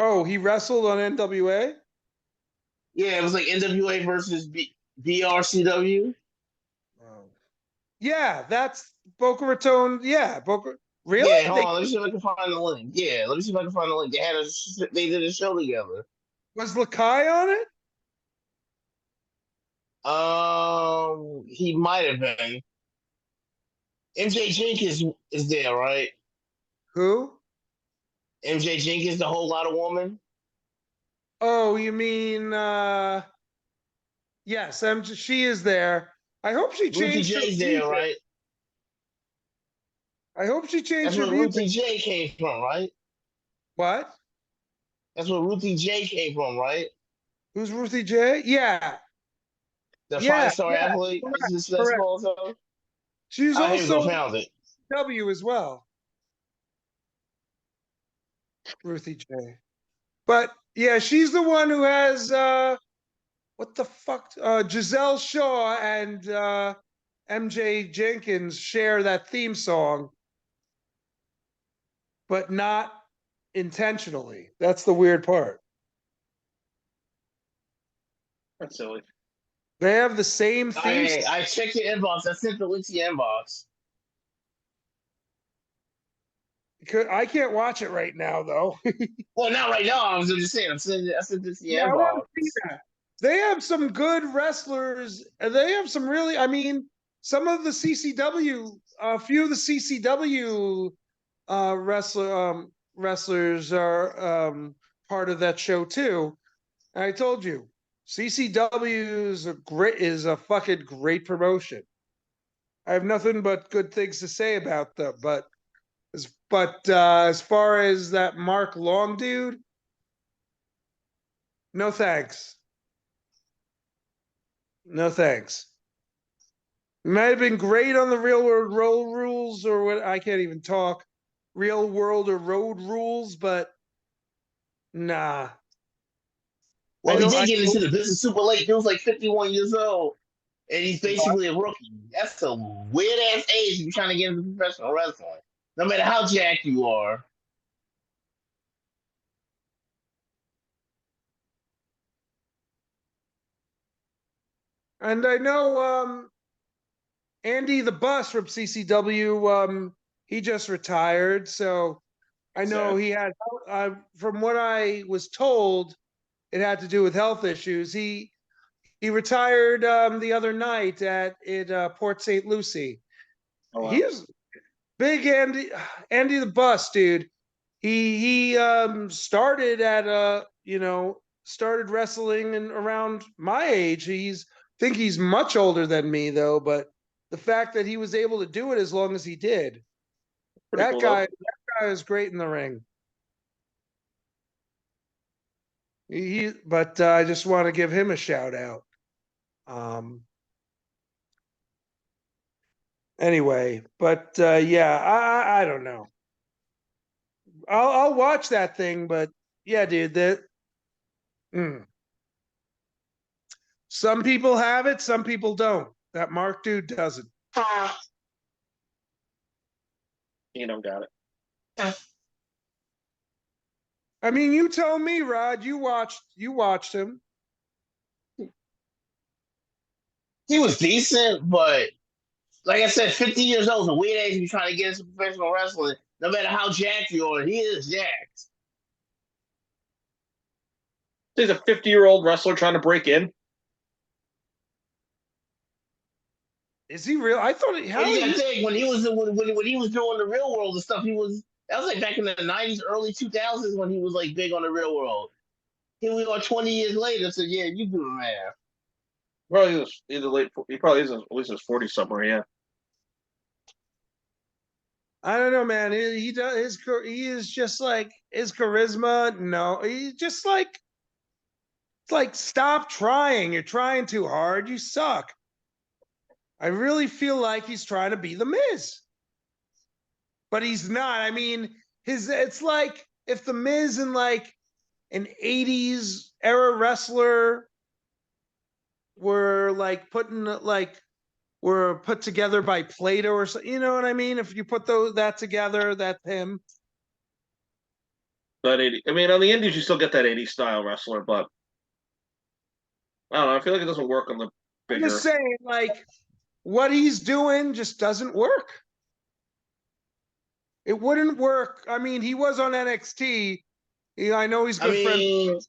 Oh, he wrestled on NWA? Yeah, it was like NWA versus BRCW. Oh. Yeah, that's Boca Raton. Yeah, Boca. Really? Yeah, hold on. Let me see if I can find the link. Yeah, let me see if I can find the link. They did a show together. Was Lakai on it? He might have been. MJ Jenkins is there, right? Who? MJ Jenkins, the whole lot of woman. Oh, you mean yes, she is there. I hope she changed. Ruthie J's there, right? I hope she changed. That's where Ruthie J came from, right? What? That's where Ruthie J came from, right? Who's Ruthie J? Yeah. The 5-star athlete. Correct. She's also found it. W as well. Ruthie J. But Yeah, she's the one who has what the fuck? Giselle Shaw and MJ Jenkins share that theme song, but not intentionally. That's the weird part. That's silly. They have the same theme. I checked your inbox. I sent the link to your inbox. I can't watch it right now, though. Well, not right now. I was just saying. I sent it to your Yeah, I want inbox. to see that. They have some good wrestlers. They have some really. I mean, some of the CCW, a few of the CCW wrestlers are part of that show too. And I told you, CCW is a fucking great promotion. I have nothing but good things to say about them. But as far as that Mark Long dude, no thanks. No thanks. Might have been great on the Real World Road Rules or what, I can't even talk. Real World or Road Rules, but nah. Well, he did get into the business super late. He was like 51 years old, and he's basically a rookie. That's a weird ass age if you're trying to get into professional wrestling. No matter how jacked you are. And I know Andy the Bus from CCW, he just retired, so I know he had. From what I was told, it had to do with health issues. He retired the other night at Port St. Lucie. Oh, wow. He was big Andy the Bus, dude. He started at started wrestling and around my age. Think he's much older than me though, but the fact that he was able to do it as long as he did, that guy was great in the ring. But I just want to give him a shout out. Anyway, but yeah, I don't know. I'll watch that thing, but yeah, dude, some people have it, some people don't. That Mark dude doesn't. You don't got it. I mean, you tell me, Rod. You watched him. He was decent, but like I said, 50 years old is a weird age to be trying to get into professional wrestling. No matter how jacked you are, he is jacked. He's a 50-year-old wrestler trying to break in. Is he real? I thought when he was doing the Real World and stuff, that was like back in the 90s, early 2000s when he was like big on the Real World. Here we are 20 years later, so yeah, you do the math. Probably he probably is at least his 40 somewhere, yeah. I don't know, man. He does he is just like his charisma. No, he's just like it's like stop trying. You're trying too hard. You suck. I really feel like he's trying to be the Miz. But he's not. I mean, it's like if the Miz and like an 80s era wrestler were like were put together by Plato or something. You know what I mean? If you put that together, that's him. That 80. I mean, on the indies, you still get that 80s style wrestler, but I don't know. I feel like it doesn't work on the bigger. I'm just saying, like, what he's doing just doesn't work. It wouldn't work. I mean, he was on NXT. I know he's good friends.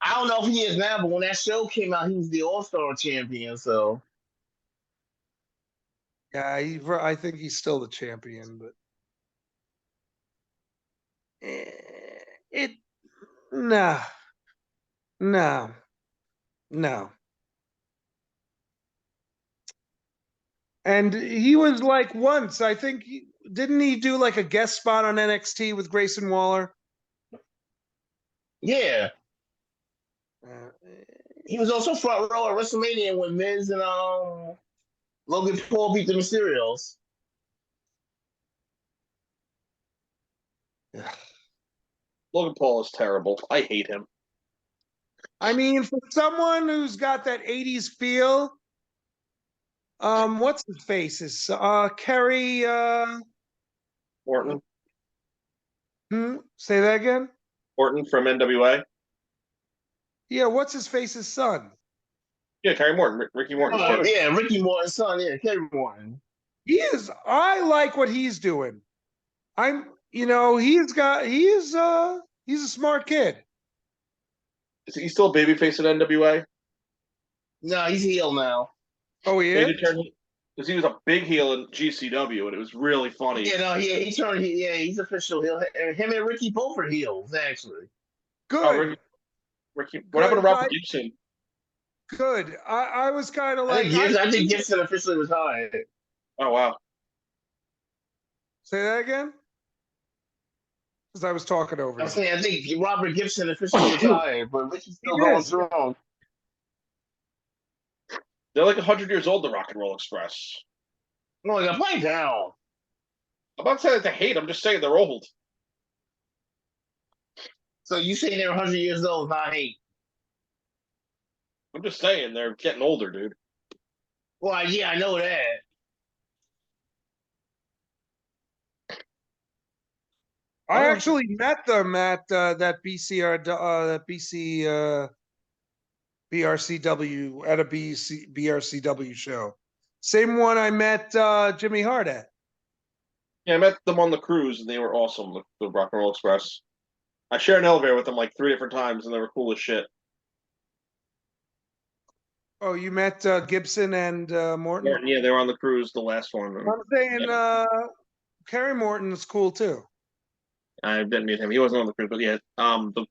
I don't know if he is now, but when that show came out, he was the All-Star champion, so. Yeah, I think he's still the champion, but no. And he was like once, I think, didn't he do like a guest spot on NXT with Grayson Waller? Yeah. He was also front row at WrestleMania when Miz and Logan Paul beat the Mysterios. Logan Paul is terrible. I hate him. I mean, for someone who's got that 80s feel, what's his face? Is Kerry Morton. Say that again? Morton from NWA. Yeah, what's his face's son? Yeah, Kerry Morton. Ricky Morton. Yeah, Ricky Morton's son. Yeah, Kerry Morton. I like what he's doing. he's a smart kid. Is he still a babyface at NWA? No, he's heel now. Oh, he is? Because he was a big heel in GCW, and it was really funny. Yeah, no, he turned. Yeah, he's official heel. Him and Ricky both are heels, actually. Good. Oh, Ricky. What happened to Robert Gibson? Good. I was kind of like. I think Gibson officially retired. Oh, wow. Say that again? Because I was talking over you. I think Robert Gibson officially retired, but Ricky's still going strong. They're like 100 years old, the Rock and Roll Express. No, they got played down. I'm not saying that they hate. I'm just saying they're old. So you saying they're 100 years old, not hate? I'm just saying they're getting older, dude. Well, yeah, I know that. I actually met them at that BRCW at a BRCW show. Same one I met Jimmy Hart at. Yeah, I met them on the cruise, and they were awesome. The Rock and Roll Express. I shared an elevator with them like 3 different times, and they were cool as shit. Oh, you met Gibson and Morton? Yeah, they were on the cruise, the last one. I'm saying Kerry Morton is cool too. I didn't meet him. He wasn't on the cruise, but yeah, the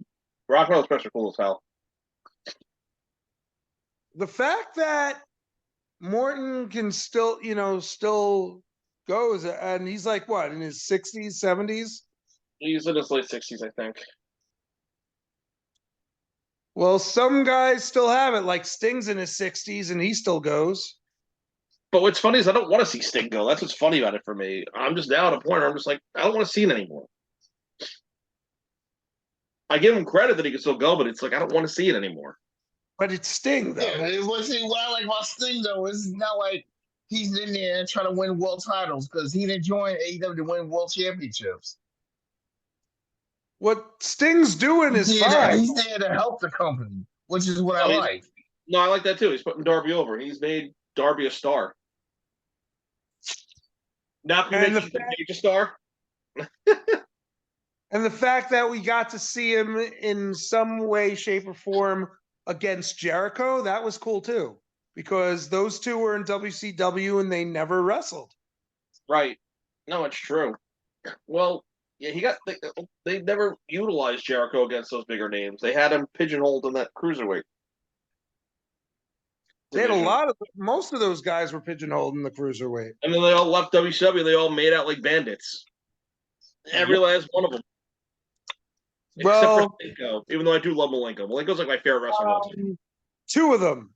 Rock and Roll Express are cool as hell. The fact that Morton can still goes, and he's like what, in his 60s, 70s? He's in his late 60s, I think. Well, some guys still have it, like Sting's in his 60s and he still goes. But what's funny is I don't want to see Sting go. That's what's funny about it for me. I'm just now at a point where I'm just like, I don't want to see it anymore. I give him credit that he can still go, but it's like I don't want to see it anymore. But it's Sting, though. Yeah, what I like about Sting, though, is not like he's in there trying to win world titles because he didn't join AEW to win world championships. What Sting's doing is fine. He's there to help the company, which is what I like. No, I like that too. He's putting Darby over. He's made Darby a star. Now can you make Page a star? And the fact that we got to see him in some way, shape, or form against Jericho, that was cool too. Because those two were in WCW and they never wrestled. Right. No, it's true. Well, yeah, they never utilized Jericho against those bigger names. They had him pigeonholed in that cruiserweight. They had most of those guys were pigeonholed in the cruiserweight. And then they all left WCW. They all made out like bandits. Every last one of them. Except for Malenko, even though I do love Malenko. Malenko's like my favorite wrestler. 2 of them.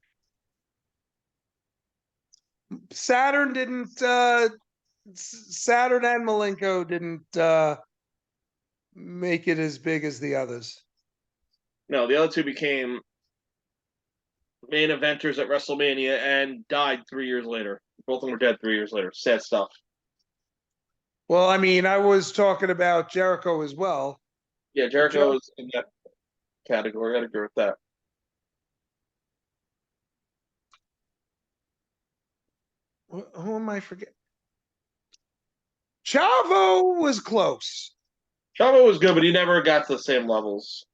Saturn and Malenko didn't make it as big as the others. No, the other 2 became main eventers at WrestleMania and died 3 years later. Both of them were dead 3 years later. Sad stuff. Well, I mean, I was talking about Jericho as well. Yeah, Jericho is in that category. I'd agree with that. Who am I forgetting? Chavo was close. Chavo was good, but he never got to the same levels.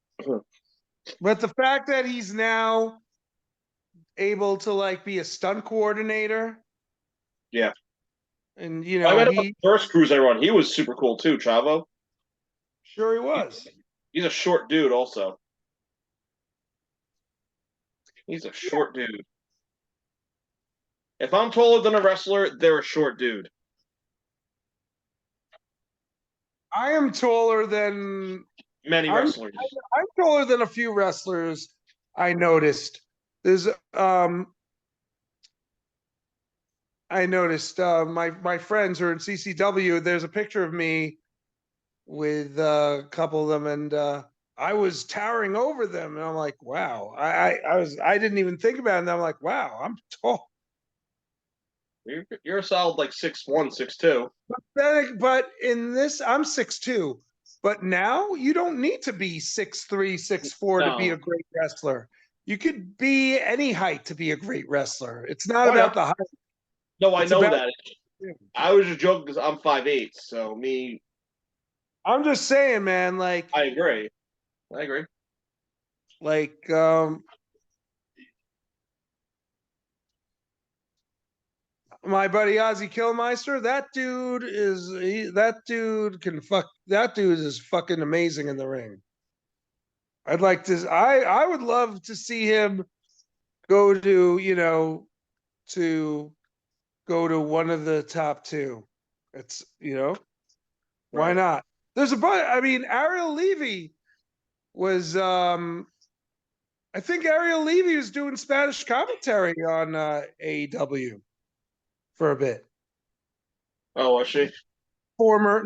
But the fact that he's now able to like be a stunt coordinator. Yeah. And you know, I met him on the first cruise I run. He was super cool too, Chavo. Sure he was. He's a short dude also. He's a short dude. If I'm taller than a wrestler, they're a short dude. I am taller than many wrestlers. I'm taller than a few wrestlers. I noticed. There's I noticed my friends who are in CCW. There's a picture of me with a couple of them, and I was towering over them, and I'm like, wow. I didn't even think about it, and I'm like, wow, I'm tall. You're a solid like 6'1", 6'2". But in this, I'm 6'2". But now you don't need to be 6'3", 6'4" to be No. a great wrestler. You could be any height to be a great wrestler. It's not Oh, about yeah. the height. No, I It's know about. that. I was just joking because I'm 5'8", so me. I'm just saying, man. I agree. Like, my buddy Ozzy Killmeister, that dude can fuck. That dude is fucking amazing in the ring. I'd like to. I would love to see him go to to go to one of the top two. It's why Right. not? There's a bunch. I mean, Ariel Levy was. I think Ariel Levy was doing Spanish commentary on AEW for a bit. Oh, was she? Former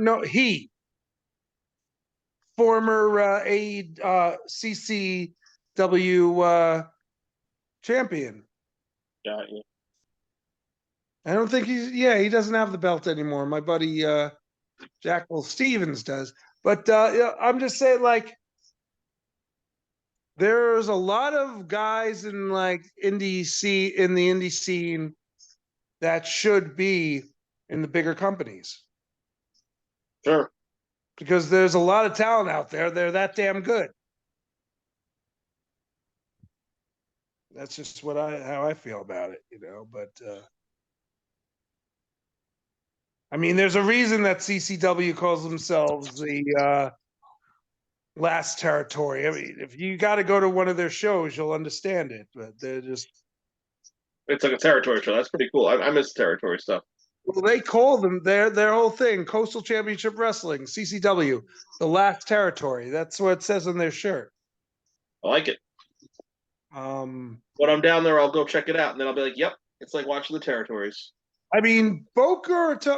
CCW champion. Got you. I don't think he doesn't have the belt anymore. My buddy Jackal Stevens does. But I'm just saying, like, there's a lot of guys in like in the indie scene that should be in the bigger companies. Sure. Because there's a lot of talent out there. They're that damn good. That's just how I feel about it, But I mean, there's a reason that CCW calls themselves the last territory. I mean, if you got to go to one of their shows, you'll understand it. But they're just. It's like a territory show. That's pretty cool. I miss territory stuff. Well, they call them their whole thing, Coastal Championship Wrestling, CCW, the last territory. That's what it says on their shirt. I like it. When I'm down there, I'll go check it out, and then I'll be like, "Yep, it's like watching the territories." I mean, BRCW,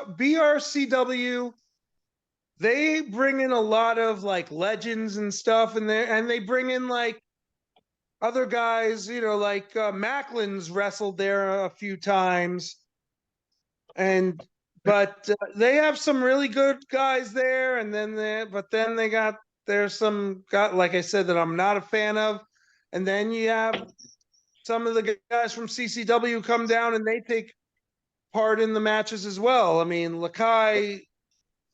they bring in a lot of like legends and stuff, and they bring in like other guys, like Macklin's wrestled there a few times, but they have some really good guys there, and then there's some got, like I said, that I'm not a fan of, and then you have some of the guys from CCW come down and they take part in the matches as well. I mean, Lakai,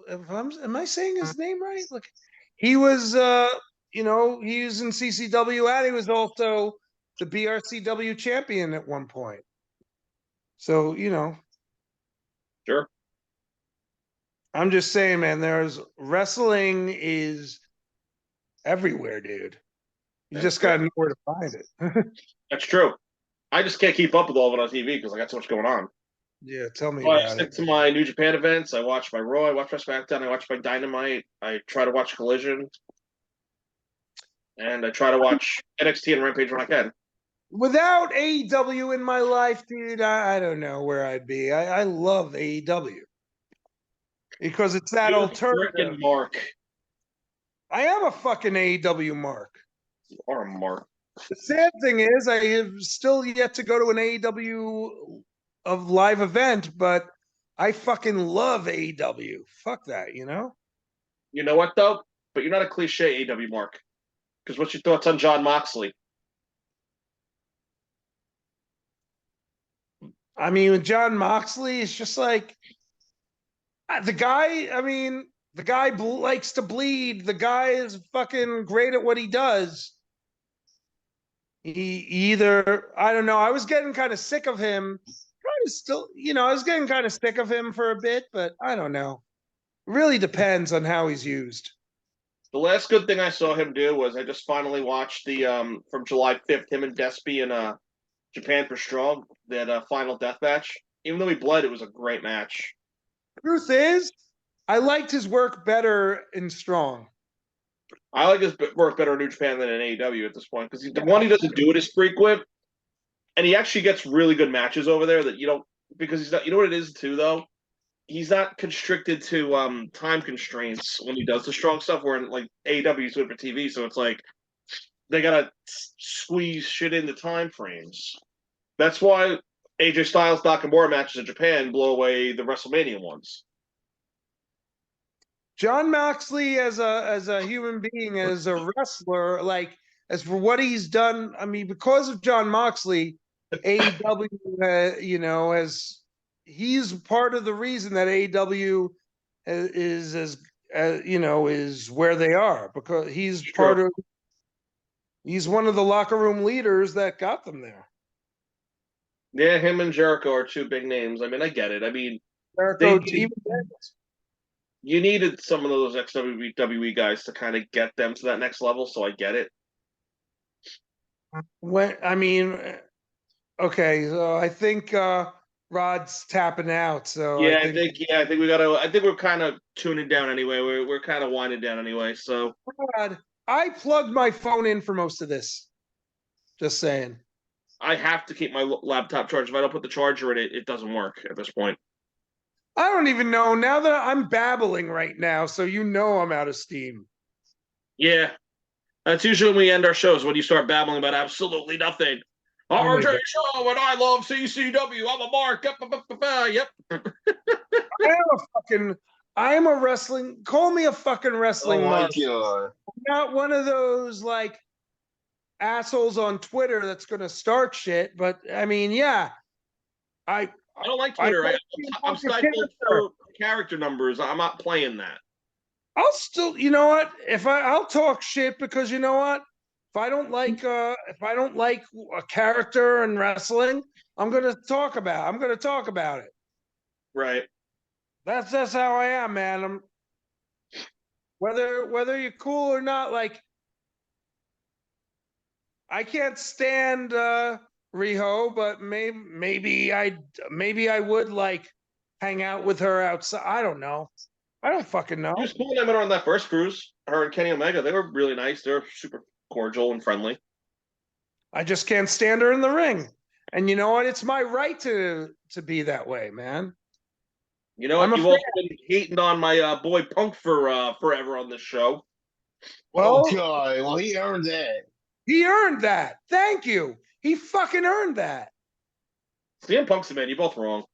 am I saying his name right? Look, he was, he was in CCW and he was also the BRCW champion at one point. So, Sure. I'm just saying, man, wrestling is everywhere, dude. You just got to know where to find it. That's true. I just can't keep up with all of it on TV because I got so much going on. Yeah, tell me I about stick it. to my New Japan events. I watch my Raw. I watch my SmackDown. I watch my Dynamite. I try to watch Collision. And I try to watch NXT and Rampage when I can. Without AEW in my life, dude, I don't know where I'd be. I love AEW because it's that alternative. Mark. I am a fucking AEW mark. You are a mark. The sad thing is, I have still yet to go to an AEW of live event, but I fucking love AEW. Fuck that, You know what though? But you're not a cliche AEW mark. Because what's your thoughts on John Moxley? I mean, John Moxley is just like the guy. I mean, the guy likes to bleed. The guy is fucking great at what he does. He either, I don't know. I was getting kind of sick of him. I was getting kind of sick of him for a bit, but I don't know. It really depends on how he's used. The last good thing I saw him do was I just finally watched the from July 5th, him and Despy in Japan for Strong, that final death match. Even though he bled, it was a great match. Truth is, I liked his work better in Strong. I like his work better in New Japan than in AEW at this point because the one he doesn't do it as frequent, and he actually gets really good matches over there that you don't, because he's not. You know what it is too though. he's not constricted to time constraints when he does the strong stuff. Where like AEW is doing for TV, so it's like they gotta squeeze shit into time frames. That's why AJ Styles Nakamura matches in Japan blow away the WrestleMania ones. John Moxley as a human being, as a wrestler, like as for what he's done, I mean, because of John Moxley, AEW, as he's part of the reason that AEW is is where they are, because he's he's one of the locker room leaders that got them there. Yeah, him and Jericho are two big names. I mean, I get it. I mean, Jericho, you needed some of those ex-WWE guys to kind of get them to that next level, so I get it. Okay, so I think Rod's tapping out. So yeah, I think we gotta. I think we're kind of tuning down anyway. We're kind of winding down anyway. So Rod, I plugged my phone in for most of this. Just saying. I have to keep my laptop charged. If I don't put the charger in it, it doesn't work at this point. I don't even know now that I'm babbling right now, so I'm out of steam. Yeah, that's usually when we end our shows, when you start babbling about absolutely nothing. RJ Show and I love CCW. I'm a Mark. Yep. I am a wrestling. Call me a fucking wrestling mark. God. I'm not one of those like assholes on Twitter that's going to start shit. But I mean, yeah, I don't like Twitter. I'm stifled for character numbers. I'm not playing that. I'll still, you know what? I'll talk shit because you know what? If I don't like a character in wrestling, I'm gonna talk about it. Right. That's how I am, man. I'm whether you're cool or not. Like, I can't stand Riho, but maybe I would like hang out with her outside. I don't know. I don't fucking know. It was cool when I met her on that first cruise. Her and Kenny Omega, they were really nice. They were super cordial and friendly. I just can't stand her in the ring. And you know what? It's my right to be that way, man. You know what? You've also been hating on my boy Punk for forever on this show. Well, God. Well, he earned that. He earned that. Thank you. He fucking earned that. CM Punk's the man. You're both wrong.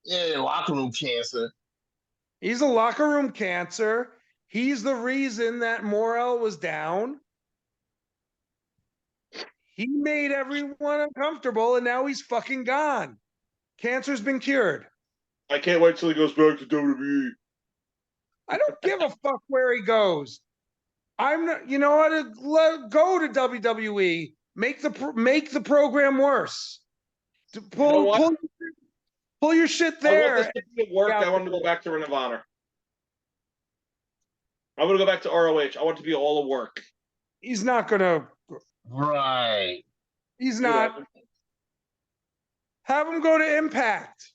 Yeah, locker room cancer. He's a locker room cancer. He's the reason that Morel was down. He made everyone uncomfortable, and now he's fucking gone. Cancer's been cured. I can't wait till he goes back to WWE. I don't give a fuck where he goes. I'm not. You know what? Go to WWE. Make the program worse. Pull your shit there. I want this to be work. I want to go back to Ring of Honor. I want to go back to ROH. I want it to be all a work. He's not gonna. Right. He's not. Have him go to Impact.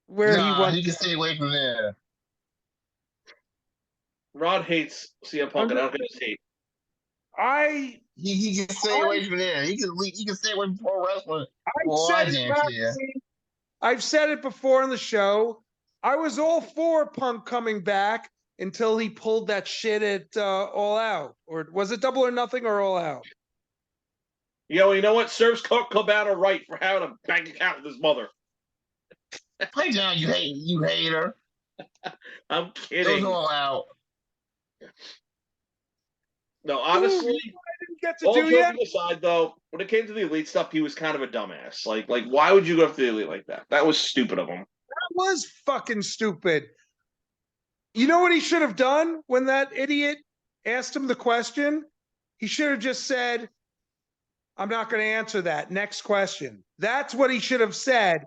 Where he can stay away from there. Rod hates CM Punk, and I don't get his hate. He can stay away from there. He can stay away from pro wrestling. I've said it before on the show. I was all for Punk coming back until he pulled that shit at All Out. Or was it Double or Nothing or All Out? Yeah, well, you know what? Serves Cabana right for having a bank account with his mother. Play down, you hater. I'm kidding. All Out. No, honestly, all joking aside, though, when it came to the Elite stuff, he was kind of a dumbass. Like, why would you go after the Elite like that? That was stupid of him. That was fucking stupid. You know what he should have done when that idiot asked him the question? He should have just said, I'm not going to answer that. Next question. That's what he should have said.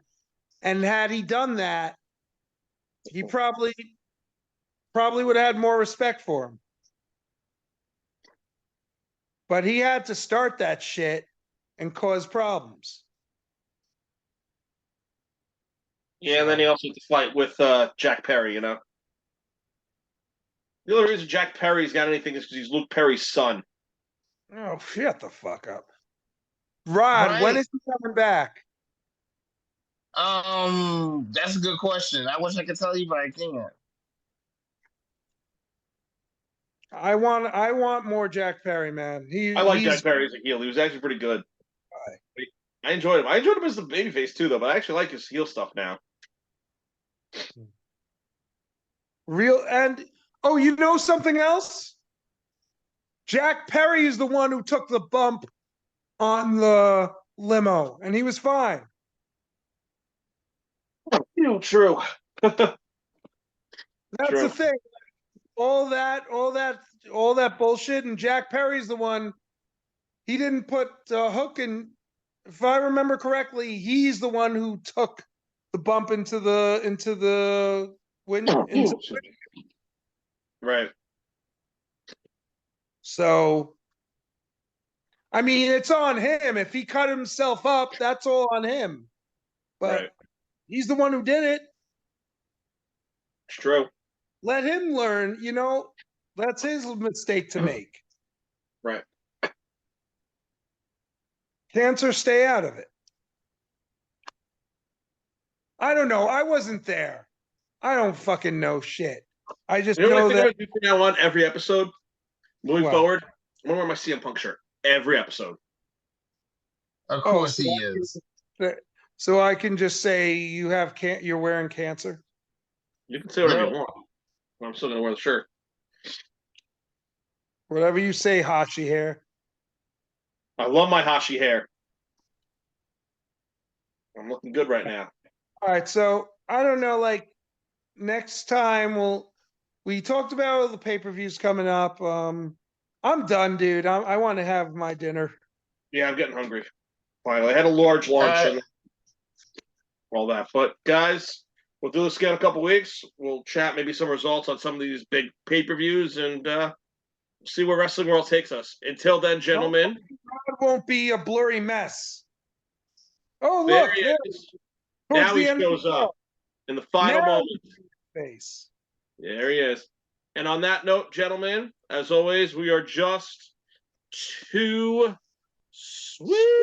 And had he done that, he probably would have had more respect for him. But he had to start that shit and cause problems. Yeah, and then he also had to fight with Jack Perry, you know? The only reason Jack Perry's got anything is because he's Luke Perry's son. Oh, shut the fuck up. Rod, when is he coming back? That's a good question. I wish I could tell you, but I can't. I want more Jack Perry, man. I like he's Jack Perry as a heel. He was actually pretty good. I enjoyed him. I enjoyed him as the babyface too, though. But I actually like his heel stuff now. real. And oh, you know something else? Jack Perry is the one who took the bump on the limo, and he was fine. True. That's True. the thing. All that bullshit, and Jack Perry's the one. He didn't put Hook in. If I remember correctly, he's the one who took the bump into the win. Right. So, I mean, it's on him. If he cut himself up, that's all on him. But he's the one who did it. It's true. Let him learn. That's his mistake to make. Right. Cancer, stay out of it. I don't know. I wasn't there. I don't fucking know shit. I just know that. From now on, every episode, moving forward, I'm gonna wear my CM Punk shirt every episode. Of course he is. So I can just say you're wearing cancer. You can say whatever you want. But I'm still gonna wear the shirt. Whatever you say, Hashi hair. I love my Hashi hair. I'm looking good right now. All right, so I don't know. Like next time, we talked about all the pay-per-views coming up. I'm done, dude. I want to have my dinner. Yeah, I'm getting hungry. Finally, I had a large lunch and all that. But guys, we'll do this again in a couple weeks. We'll chat maybe some results on some of these big pay-per-views and see where Wrestling World takes us. Until then, gentlemen, it won't be a blurry mess. Oh, there look, he is. Towards Now he the end of shows the up in the final moment. Face. There he is. And on that note, gentlemen, as always, we are just too sweet.